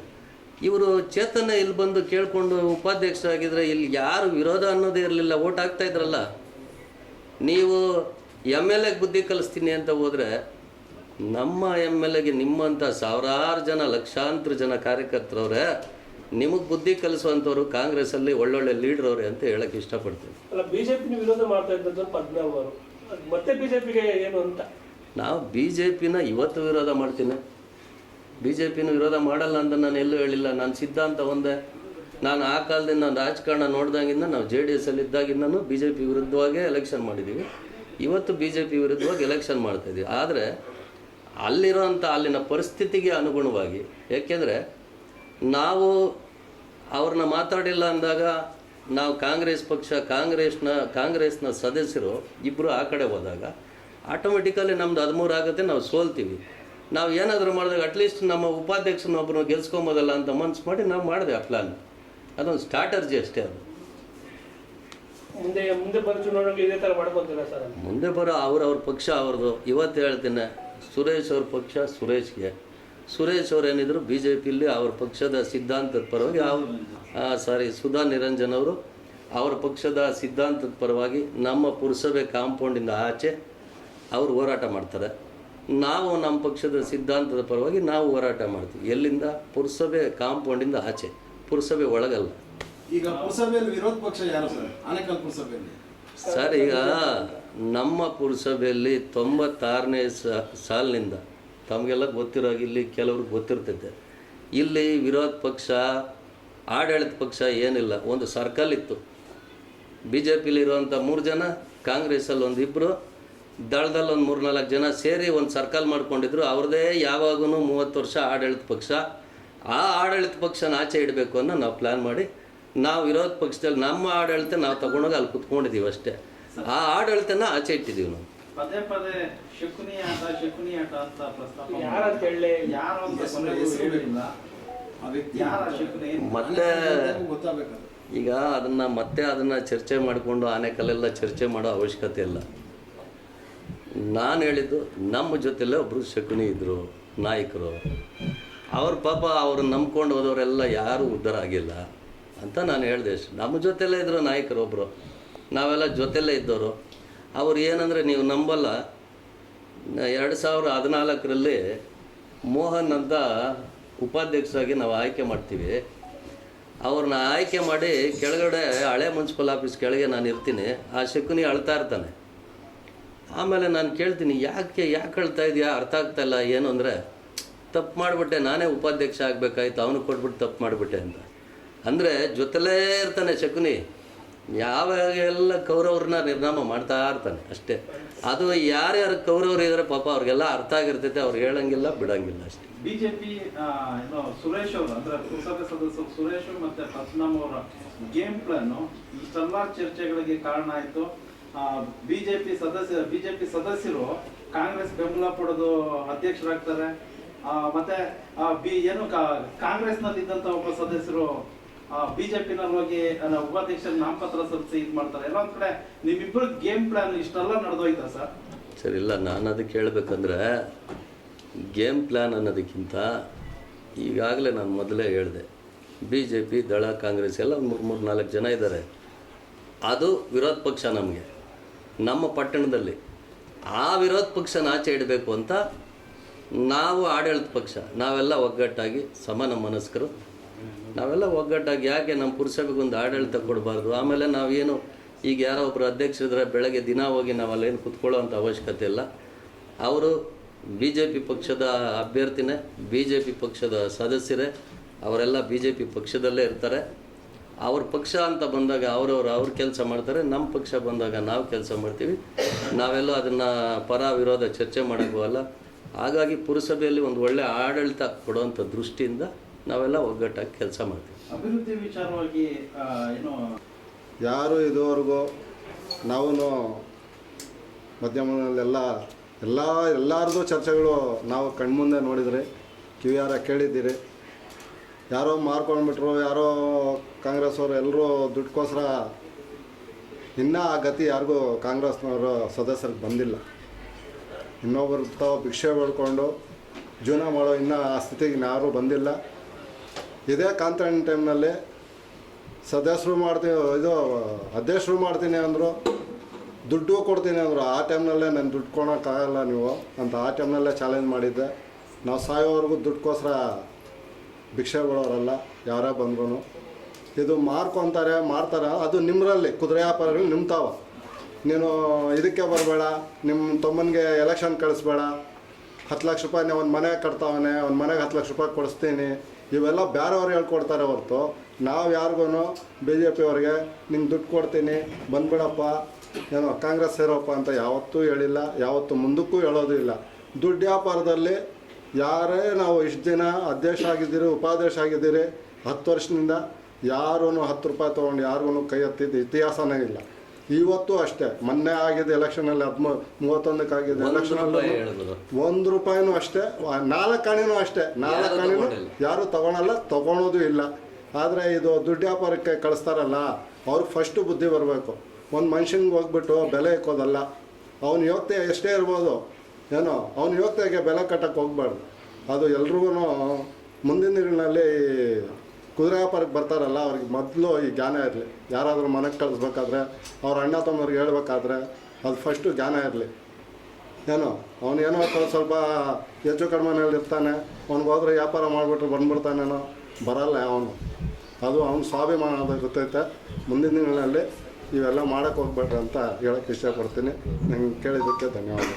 ಇವರು ಚೇತನ ಇಲ್ಲಿ ಬಂದು ಕೇಳಿಕೊಂಡು ಉಪಾಧ್ಯಕ್ಷರಾಗಿದ್ದರೆ ಇಲ್ಲಿ ಯಾರು ವಿರೋಧ ಅನ್ನೋದೇ ಇರಲಿಲ್ಲ, ಓಟ್ ಹಾಕ್ತಾಯಿದ್ರಲ್ಲ. ನೀವು MLAಗೆ ಬುದ್ಧಿ ಕಲಿಸ್ತೀನಿ ಅಂತ ಹೋದರೆ ನಮ್ಮ MLAಗೆ ನಿಮ್ಮಂಥ ಸಾವಿರಾರು ಜನ ಲಕ್ಷಾಂತರ ಜನ ಕಾರ್ಯಕರ್ತರವ್ರೆ, ನಿಮಗೆ ಬುದ್ಧಿ ಕಲಿಸುವಂಥವ್ರು ಕಾಂಗ್ರೆಸ್ಸಲ್ಲಿ ಒಳ್ಳೊಳ್ಳೆ ಲೀಡ್ರ್ ಅವ್ರೆ ಅಂತ ಹೇಳಕ್ಕೆ ಇಷ್ಟಪಡ್ತೀನಿ. ಅಲ್ಲ, ಬಿಜೆಪಿ ವಿರೋಧ ಮಾಡ್ತಾ ಇದ್ದದ್ದು ಪದ್ಮನಾಭ್ ಅವರು, ಮತ್ತೆ ಬಿಜೆಪಿಗೆ ಏನು ಅಂತ? ನಾವು BJPನ ಇವತ್ತು ವಿರೋಧ ಮಾಡ್ತೀನಿ, BJPನೂ ವಿರೋಧ ಮಾಡಲ್ಲ ಅಂತ ನಾನು ಎಲ್ಲೂ ಹೇಳಿಲ್ಲ. ನನ್ನ ಸಿದ್ಧಾಂತ ಒಂದೇ. ನಾನು ಆ ಕಾಲದಿಂದ ನಾನು ರಾಜಕಾರಣ ನೋಡ್ದಾಗಿಂದ ನಾವು JDS ಅಲ್ಲಿ ಇದ್ದಾಗಿಂದನೂ BJP ವಿರುದ್ಧವಾಗೇ ಎಲೆಕ್ಷನ್ ಮಾಡಿದ್ದೀವಿ. ಇವತ್ತು BJP ವಿರುದ್ಧವಾಗಿ ಎಲೆಕ್ಷನ್ ಮಾಡ್ತಾಯಿದ್ದೀವಿ. ಆದರೆ ಅಲ್ಲಿನ ಪರಿಸ್ಥಿತಿಗೆ ಅನುಗುಣವಾಗಿ, ಏಕೆಂದರೆ ನಾವು ಅವ್ರನ್ನ ಮಾತಾಡಿಲ್ಲ ಅಂದಾಗ ನಾವು ಕಾಂಗ್ರೆಸ್ ಪಕ್ಷ ಕಾಂಗ್ರೆಸ್ನ ಸದಸ್ಯರು ಇಬ್ಬರು ಆ ಕಡೆ ಹೋದಾಗ ಆಟೋಮೆಟಿಕಲಿ ನಮ್ಮದು 13 ಆಗುತ್ತೆ, ನಾವು ಸೋಲ್ತೀವಿ. ನಾವು ಏನಾದರೂ ಮಾಡಿದಾಗ ಅಟ್ಲೀಸ್ಟ್ ನಮ್ಮ ಉಪಾಧ್ಯಕ್ಷನೊಬ್ಬರು ಗೆಲ್ಸ್ಕೊಬೋದಲ್ಲ ಅಂತ ಮನ್ಸು ಮಾಡಿ ನಾವು ಮಾಡಿದೆ ಆ ಪ್ಲ್ಯಾನ್. ಅದೊಂದು ಸ್ಟ್ರಾಟರ್ಜಿ ಅಷ್ಟೇ. ಅದು ಮುಂದೆ ಬರೋ ಚುನಾವಣೆಗೆ ಇದೇ ಥರ ಮಾಡ್ಕೊತೀರಾ ಸರ್? ಮುಂದೆ ಬರೋ ಅವ್ರ ಪಕ್ಷ ಅವ್ರದ್ದು. ಇವತ್ತು ಹೇಳ್ತೀನಿ, ಸುರೇಶ್ ಅವ್ರ ಪಕ್ಷ ಸುರೇಶ್ಗೆ, ಸುರೇಶ್ ಅವ್ರು ಏನಿದ್ರು BJPಲಿ ಅವ್ರ ಪಕ್ಷದ ಸಿದ್ಧಾಂತದ ಪರವಾಗಿ ಸುಧಾ ನಿರಂಜನ್ ಅವರು ಅವ್ರ ಪಕ್ಷದ ಸಿದ್ಧಾಂತದ ಪರವಾಗಿ ನಮ್ಮ ಪುರಸಭೆ ಕಾಂಪೌಂಡಿಂದ ಆಚೆ ಅವರು ಹೋರಾಟ ಮಾಡ್ತಾರೆ. ನಾವು ನಮ್ಮ ಪಕ್ಷದ ಸಿದ್ಧಾಂತದ ಪರವಾಗಿ ನಾವು ಹೋರಾಟ ಮಾಡ್ತೀವಿ. ಎಲ್ಲಿಂದ? ಪುರಸಭೆ ಕಾಂಪೌಂಡಿಂದ ಆಚೆ, ಪುರಸಭೆ ಒಳಗಲ್ಲ. ಈಗ ಪುರಸಭೆಯಲ್ಲಿ ವಿರೋಧ ಪಕ್ಷ ಯಾರು ಸರ್? ಆನೇಕಲ್ ಪುರಸಭೆಯಲ್ಲಿ ಸರ್, ಈಗ ನಮ್ಮ ಪುರಸಭೆಯಲ್ಲಿ 96ನೇ ಸಾಲಿನಿಂದ ತಮಗೆಲ್ಲ ಗೊತ್ತಿರೋ, ಇಲ್ಲಿ ಕೆಲವ್ರಿಗೆ ಗೊತ್ತಿರ್ತೈತೆ, ಇಲ್ಲಿ ವಿರೋಧ ಪಕ್ಷ ಆಡಳಿತ ಪಕ್ಷ ಏನಿಲ್ಲ. ಒಂದು ಸರ್ಕಲ್ ಇತ್ತು. BJPಲಿರುವಂಥ 3 ಜನ, ಕಾಂಗ್ರೆಸ್ಸಲ್ಲಿ ಒಂದು 2, ದಳದಲ್ಲಿ ಒಂದು 3-4 ಜನ ಸೇರಿ ಒಂದು ಸರ್ಕಲ್ ಮಾಡ್ಕೊಂಡಿದ್ರು. ಅವ್ರದ್ದೇ ಯಾವಾಗೂ 30 ವರ್ಷ ಆಡಳಿತ ಪಕ್ಷ. ಆ ಆಡಳಿತ ಪಕ್ಷನ ಆಚೆ ಇಡಬೇಕು ಅನ್ನೋ ನಾವು ಪ್ಲ್ಯಾನ್ ಮಾಡಿ ನಾವು ವಿರೋಧ ಪಕ್ಷದಲ್ಲಿ ನಮ್ಮ ಆಡಳಿತ ನಾವು ತಗೊಂಡೋಗಿ ಅಲ್ಲಿ ಕುತ್ಕೊಂಡಿದ್ದೀವಿ ಅಷ್ಟೇ. ಆ ಆಡಳಿತನ ಆಚೆ ಇಟ್ಟಿದ್ದೀವಿ ನಾವು. ಪದೇ ಪದೇ ಶಕುನಿ ಆಟ ಅಂತ ಪ್ರಸ್ತಾಪ ಯಾರಂತ ಹೇಳಿ, ಯಾರು ಅಂತ ಹೇಳಿಲ್ಲ. ಆ ವ್ಯಕ್ತಿ ಯಾರ ಶಕುನಿ ಮತ್ತೆ ಗೊತ್ತಾಗಬೇಕು. ಈಗ ಅದನ್ನು ಚರ್ಚೆ ಮಾಡಿಕೊಂಡು ಆನೆಕಲ್ಲೆಲ್ಲ ಚರ್ಚೆ ಮಾಡೋ ಅವಶ್ಯಕತೆ ಇಲ್ಲ. ನಾನು ಹೇಳಿದ್ದು, ನಮ್ಮ ಜೊತೆಲೇ ಒಬ್ಬರು ಶಕುನಿ ಇದ್ದರು, ನಾಯಕರು. ಅವ್ರ ಪಾಪ ಅವ್ರನ್ನ ನಂಬ್ಕೊಂಡು ಹೋದವರೆಲ್ಲ ಯಾರೂ ಉದ್ಧಾರ ಆಗಿಲ್ಲ ಅಂತ ನಾನು ಹೇಳಿದೆ ಅಷ್ಟೆ. ನಮ್ಮ ಜೊತೆಲೇ ಇದ್ದರು ನಾಯಕರು ಒಬ್ಬರು, ನಾವೆಲ್ಲ ಜೊತೆಲೇ ಇದ್ದವರು. ಅವ್ರು ಏನಂದರೆ, ನೀವು ನಂಬಲ್ಲ, 2014ರಲ್ಲಿ ಮೋಹನ್ ಅಂತ ಉಪಾಧ್ಯಕ್ಷರಾಗಿ ನಾವು ಆಯ್ಕೆ ಮಾಡ್ತೀವಿ. ಅವ್ರನ್ನ ಆಯ್ಕೆ ಮಾಡಿ ಕೆಳಗಡೆ ಹಳೆ ಮುನ್ಸಿಪಲ್ ಆಫೀಸ್ ಕೆಳಗೆ ನಾನು ಇರ್ತೀನಿ. ಆ ಶಕುನಿ ಅಳ್ತಾ ಇರ್ತಾನೆ. ಆಮೇಲೆ ನಾನು ಕೇಳ್ತೀನಿ, ಯಾಕೆ ಅಳ್ತಾ ಇದೆಯಾ, ಅರ್ಥ ಆಗ್ತಾಯಿಲ್ಲ. ಏನು ಅಂದರೆ, ತಪ್ಪು ಮಾಡಿಬಿಟ್ಟೆ, ನಾನೇ ಉಪಾಧ್ಯಕ್ಷ ಆಗಬೇಕಾಯ್ತು, ಅವನು ಕೊಟ್ಬಿಟ್ಟು ತಪ್ಪು ಮಾಡಿಬಿಟ್ಟೆ ಅಂತ. ಅಂದರೆ ಜೊತೆಲೇ ಇರ್ತಾನೆ ಶಕುನಿ. ಯಾವಾಗೆಲ್ಲ ಕೌರವ್ರನ್ನ ನಿರ್ನಾಮ ಮಾಡ್ತಾ ಇರ್ತಾನೆ ಅಷ್ಟೇ. ಅದು ಯಾರ್ಯಾರು ಕೌರವ್ರು ಇದ್ದಾರೆ ಪಾಪ ಅವ್ರಿಗೆಲ್ಲ ಅರ್ಥ ಆಗಿರ್ತೈತೆ, ಅವ್ರು ಹೇಳಂಗಿಲ್ಲ ಬಿಡಂಗಿಲ್ಲ ಅಷ್ಟೇ. ಬಿಜೆಪಿ ಸುರೇಶ್ ಅವರು ಅಂದ್ರೆ ಪುರಸಭೆ ಸದಸ್ಯರು ಸುರೇಶ್ ಮತ್ತೆ ಪದ್ಮನಾಭ್ ಅವರ ಗೇಮ್ ಪ್ಲಾನ್ ಇಷ್ಟೆಲ್ಲ ಚರ್ಚೆಗಳಿಗೆ ಕಾರಣ ಆಯ್ತು. ಬಿಜೆಪಿ ಸದಸ್ಯರು ಕಾಂಗ್ರೆಸ್ ಬೆಂಬಲ ಪಡೆದು ಅಧ್ಯಕ್ಷರಾಗ್ತಾರೆ. ಮತ್ತೆ ಏನು ಕಾಂಗ್ರೆಸ್ನಲ್ಲಿದ್ದಂತ ಒಬ್ಬ ಸದಸ್ಯರು ಬಿಜೆಪಿನಲ್ಲಿ ಹೋಗಿ ಉಪಾಧ್ಯಕ್ಷರ ನಾಮಪತ್ರ ಸಲ್ಲಿಸಿ ಇದು ಮಾಡ್ತಾರೆ. ಎಲ್ಲ ಒಂದ್ ಕಡೆ ನಿಮ್ಮಿಬ್ಬರು ಗೇಮ್ ಪ್ಲಾನ್ ಇಷ್ಟೆಲ್ಲ ನಡೆದೋಯ್ತಾ ಸರ್? ಸರ್, ಇಲ್ಲ, ನಾನು ಅದಕ್ಕೆ ಹೇಳ್ಬೇಕಂದ್ರೆ ಗೇಮ್ ಪ್ಲ್ಯಾನ್ ಅನ್ನೋದಕ್ಕಿಂತ ಈಗಾಗಲೇ ನಾನು ಮೊದಲೇ ಹೇಳಿದೆ, BJP ದಳ ಕಾಂಗ್ರೆಸ್ ಎಲ್ಲ 3-4 ಜನ ಇದ್ದಾರೆ. ಅದು ವಿರೋಧ ಪಕ್ಷ ನಮಗೆ. ನಮ್ಮ ಪಟ್ಟಣದಲ್ಲಿ ಆ ವಿರೋಧ ಪಕ್ಷನ ಆಚೆ ಇಡಬೇಕು ಅಂತ ನಾವು ಆಡಳಿತ ಪಕ್ಷ ನಾವೆಲ್ಲ ಒಗ್ಗಟ್ಟಾಗಿ ಸಮಾನ ಮನಸ್ಕರು ನಾವೆಲ್ಲ ಒಗ್ಗಟ್ಟಾಗಿ ಯಾಕೆ ನಮ್ಮ ಪುರಸಭೆಗೆ ಒಂದು ಆಡಳಿತ ಕೊಡಬಾರ್ದು. ಆಮೇಲೆ ನಾವೇನು ಈಗ ಯಾರೋ ಒಬ್ಬರು ಅಧ್ಯಕ್ಷರಿದ್ರೆ ಬೆಳಗ್ಗೆ ದಿನ ಹೋಗಿ ನಾವಲ್ಲೇನು ಕುತ್ಕೊಳ್ಳೋ ಅಂಥ ಅವಶ್ಯಕತೆ ಇಲ್ಲ. ಅವರು ಬಿ ಜೆ ಪಿ ಪಕ್ಷದ ಅಭ್ಯರ್ಥಿನೇ, ಬಿ ಜೆ ಪಿ ಪಕ್ಷದ ಸದಸ್ಯರೇ, ಅವರೆಲ್ಲ ಬಿ ಜೆ ಪಿ ಪಕ್ಷದಲ್ಲೇ ಇರ್ತಾರೆ. ಅವ್ರ ಪಕ್ಷ ಅಂತ ಬಂದಾಗ ಅವ್ರ ಕೆಲಸ ಮಾಡ್ತಾರೆ, ನಮ್ಮ ಪಕ್ಷ ಬಂದಾಗ ನಾವು ಕೆಲಸ ಮಾಡ್ತೀವಿ. ನಾವೆಲ್ಲ ಅದನ್ನು ಪರ ವಿರೋಧ ಚರ್ಚೆ ಮಾಡೋಕ್ಕಲ್ಲ. ಹಾಗಾಗಿ ಪುರಸಭೆಯಲ್ಲಿ ಒಂದು ಒಳ್ಳೆಯ ಆಡಳಿತ ಕೊಡುವಂಥ ದೃಷ್ಟಿಯಿಂದ ನಾವೆಲ್ಲ ಒಗ್ಗಟ್ಟಾಗಿ ಕೆಲಸ ಮಾಡ್ತೀವಿ. ಅಭಿವೃದ್ಧಿ ವಿಚಾರವಾಗಿ ಏನು ಯಾರು ಇದುವರೆಗೂ ನಾವು ಮಾಧ್ಯಮದಲ್ಲೆಲ್ಲ ಎಲ್ಲರದ್ದು ಚರ್ಚೆಗಳು ನಾವು ಕಣ್ಮುಂದೆ ನೋಡಿದರೆ ಕಿವಿಯಾರ ಕೇಳಿದ್ದೀರಿ. ಯಾರೋ ಮಾರ್ಕೊಂಡ್ಬಿಟ್ರು, ಯಾರೋ ಕಾಂಗ್ರೆಸ್ ಅವರು ಎಲ್ಲರೂ ದುಡ್ಡುಗೋಸ್ಕರ ಇನ್ನೂ ಆ ಗತಿ ಯಾರಿಗೂ ಕಾಂಗ್ರೆಸ್ನವರು ಸದಸ್ಯರಿಗೆ ಬಂದಿಲ್ಲ. ಇನ್ನೊಬ್ಬರು ತಾವು ಭಿಕ್ಷೆ ಬೇಡ್ಕೊಂಡು ಜೀವನ ಮಾಡೋ ಇನ್ನೂ ಆ ಸ್ಥಿತಿಗೆ ಯಾರೂ ಬಂದಿಲ್ಲ. ಇದೇ ಕಾಂತಣ್ಣ ಟೈಮ್ನಲ್ಲಿ ಸದಸ್ಯರು ಮಾಡ್ತೀನಿ, ಇದು ಅಧ್ಯಕ್ಷರು ಮಾಡ್ತೀನಿ ಅಂದರು, ದುಡ್ಡು ಕೊಡ್ತೀನಿ ಅಂದರು. ಆ ಟೈಮ್ನಲ್ಲೇ ನಾನು ದುಡ್ಡು ಕೊಡೋಕ್ಕಾಗಲ್ಲ ನೀವು ಅಂತ ಆ ಟೈಮ್ನಲ್ಲೇ ಚಾಲೆಂಜ್ ಮಾಡಿದ್ದೆ. ನಾವು ಸಾಯೋವರೆಗೂ ದುಡ್ಡುಗೋಸ್ಕರ ಭಿಕ್ಷೆ ಬಿಡೋರಲ್ಲ ಯಾರೇ ಬಂದ್ರು. ಇದು ಮಾಡ್ತಾರೆ, ಅದು ನಿಮ್ಮರಲ್ಲಿ ಕುದುರೆ ವ್ಯಾಪಾರಗಳು ನಿಮ್ತಾವ. ನೀನು ಇದಕ್ಕೆ ಬರಬೇಡ, ನಿಮ್ಮ ತಮ್ಮನಿಗೆ ಎಲೆಕ್ಷನ್ ಕಳಿಸ್ಬೇಡ, 10 ಲಕ್ಷ ರೂಪಾಯಿ ಒಂದು ಮನೆ ಕಟ್ತಾವನೆ, ಒಂದು ಮನೆಗೆ 10 ಲಕ್ಷ ರೂಪಾಯಿ ಕೊಡಿಸ್ತೀನಿ, ಇವೆಲ್ಲ ಬೇರೆಯವ್ರು ಹೇಳ್ಕೊಡ್ತಾರೆ ಹೊರತು ನಾವು ಯಾರಿಗೂ ಬಿ ಜೆ ಪಿಯವ್ರಿಗೆ ನಿಂಗೆ ದುಡ್ಡು ಕೊಡ್ತೀನಿ ಬಂದ್ಬಿಡಪ್ಪ, ಏನೋ ಕಾಂಗ್ರೆಸ್ ಸೇರೋಪ್ಪ ಅಂತ ಯಾವತ್ತೂ ಹೇಳಿಲ್ಲ, ಯಾವತ್ತೂ ಮುಂದಕ್ಕೂ ಹೇಳೋದು ಇಲ್ಲ. ದುಡ್ಡು ವ್ಯಾಪಾರದಲ್ಲಿ ಯಾರೇ ನಾವು ಇಷ್ಟು ದಿನ ಅಧ್ಯಕ್ಷ ಆಗಿದ್ದೀರಿ, ಉಪಾಧ್ಯಕ್ಷ ಆಗಿದ್ದೀರಿ, 10 ವರ್ಷದಿಂದ ಯಾರೂ 10 ರೂಪಾಯಿ ತೊಗೊಂಡು ಯಾರಿಗೂ ಕೈ ಎತ್ತಿದ್ದು ಇತಿಹಾಸನೇ ಇಲ್ಲ. ಇವತ್ತು ಅಷ್ಟೇ, ಮೊನ್ನೆ ಆಗಿದೆ ಎಲೆಕ್ಷನಲ್ಲಿ 31ಕ್ಕೆ ಆಗಿದೆ ಎಲೆಕ್ಷನಲ್ಲಿ ₹1 ಅಷ್ಟೇ, 4 ಆಣೆನೂ ಅಷ್ಟೇ, 4 ಆಣೆನೂ ಯಾರು ತಗೊಳಲ್ಲ, ತಗೊಳೋದು ಇಲ್ಲ. ಆದರೆ ಇದು ದುಡ್ಡು ವ್ಯಾಪಾರಕ್ಕೆ ಕಳಿಸ್ತಾರಲ್ಲ, ಅವ್ರಿಗೆ ಫಸ್ಟು ಬುದ್ಧಿ ಬರಬೇಕು. ಒಂದು ಮನುಷ್ಯನಿಗೆ ಹೋಗ್ಬಿಟ್ಟು ಬೆಲೆ ಇಕ್ಕೋದಲ್ಲ. ಅವ್ನ ಯೋಗ್ಯತೆ ಎಷ್ಟೇ ಇರ್ಬೋದು, ಏನೋ ಅವ್ನ ಯೋಗ್ಯತೆಗೆ ಬೆಲೆ ಕಟ್ಟಕ್ಕೆ ಹೋಗ್ಬಾರ್ದು. ಅದು ಎಲ್ರಿಗೂ ಮುಂದಿನ ದಿನಗಳಲ್ಲಿ ಕುದುರೆ ವ್ಯಾಪಾರಕ್ಕೆ ಬರ್ತಾರಲ್ಲ, ಅವ್ರಿಗೆ ಮೊದಲು ಈ ಜ್ಞಾನ ಇರಲಿ. ಯಾರಾದರೂ ಮನೆಗೆ ಕಳಿಸ್ಬೇಕಾದ್ರೆ, ಅವ್ರ ಅಣ್ಣ ತಮ್ಮವ್ರಿಗೆ ಹೇಳ್ಬೇಕಾದ್ರೆ ಅದು ಫಸ್ಟು ಜ್ಞಾನ ಇರಲಿ. ಏನೋ ಅವನೇನೋ ಸ್ವಲ್ಪ ಹೆಚ್ಚು ಕಡಿಮೆನಲ್ಲಿ ಇರ್ತಾನೆ, ಅವ್ನಿಗೆ ಹೋದ್ರೆ ವ್ಯಾಪಾರ ಮಾಡಿಬಿಟ್ರೆ ಬಂದ್ಬಿಡ್ತಾನೇನೋ, ಬರಲ್ಲ ಅವನು. ಅದು ಅವ್ನು ಸ್ವಾಭಿಮಾನ ಇರ್ತೈತೆ. ಮುಂದಿನ ದಿನಗಳಲ್ಲಿ ಇವೆಲ್ಲ ಮಾಡೋಕ್ಕೆ ಹೋಗ್ಬೇಡ್ರಿ ಅಂತ ಹೇಳೋಕ್ಕೆ ಇಷ್ಟಪಡ್ತೀನಿ. ನಂಗೆ ಕೇಳಿದ್ದಕ್ಕೆ ಧನ್ಯವಾದ.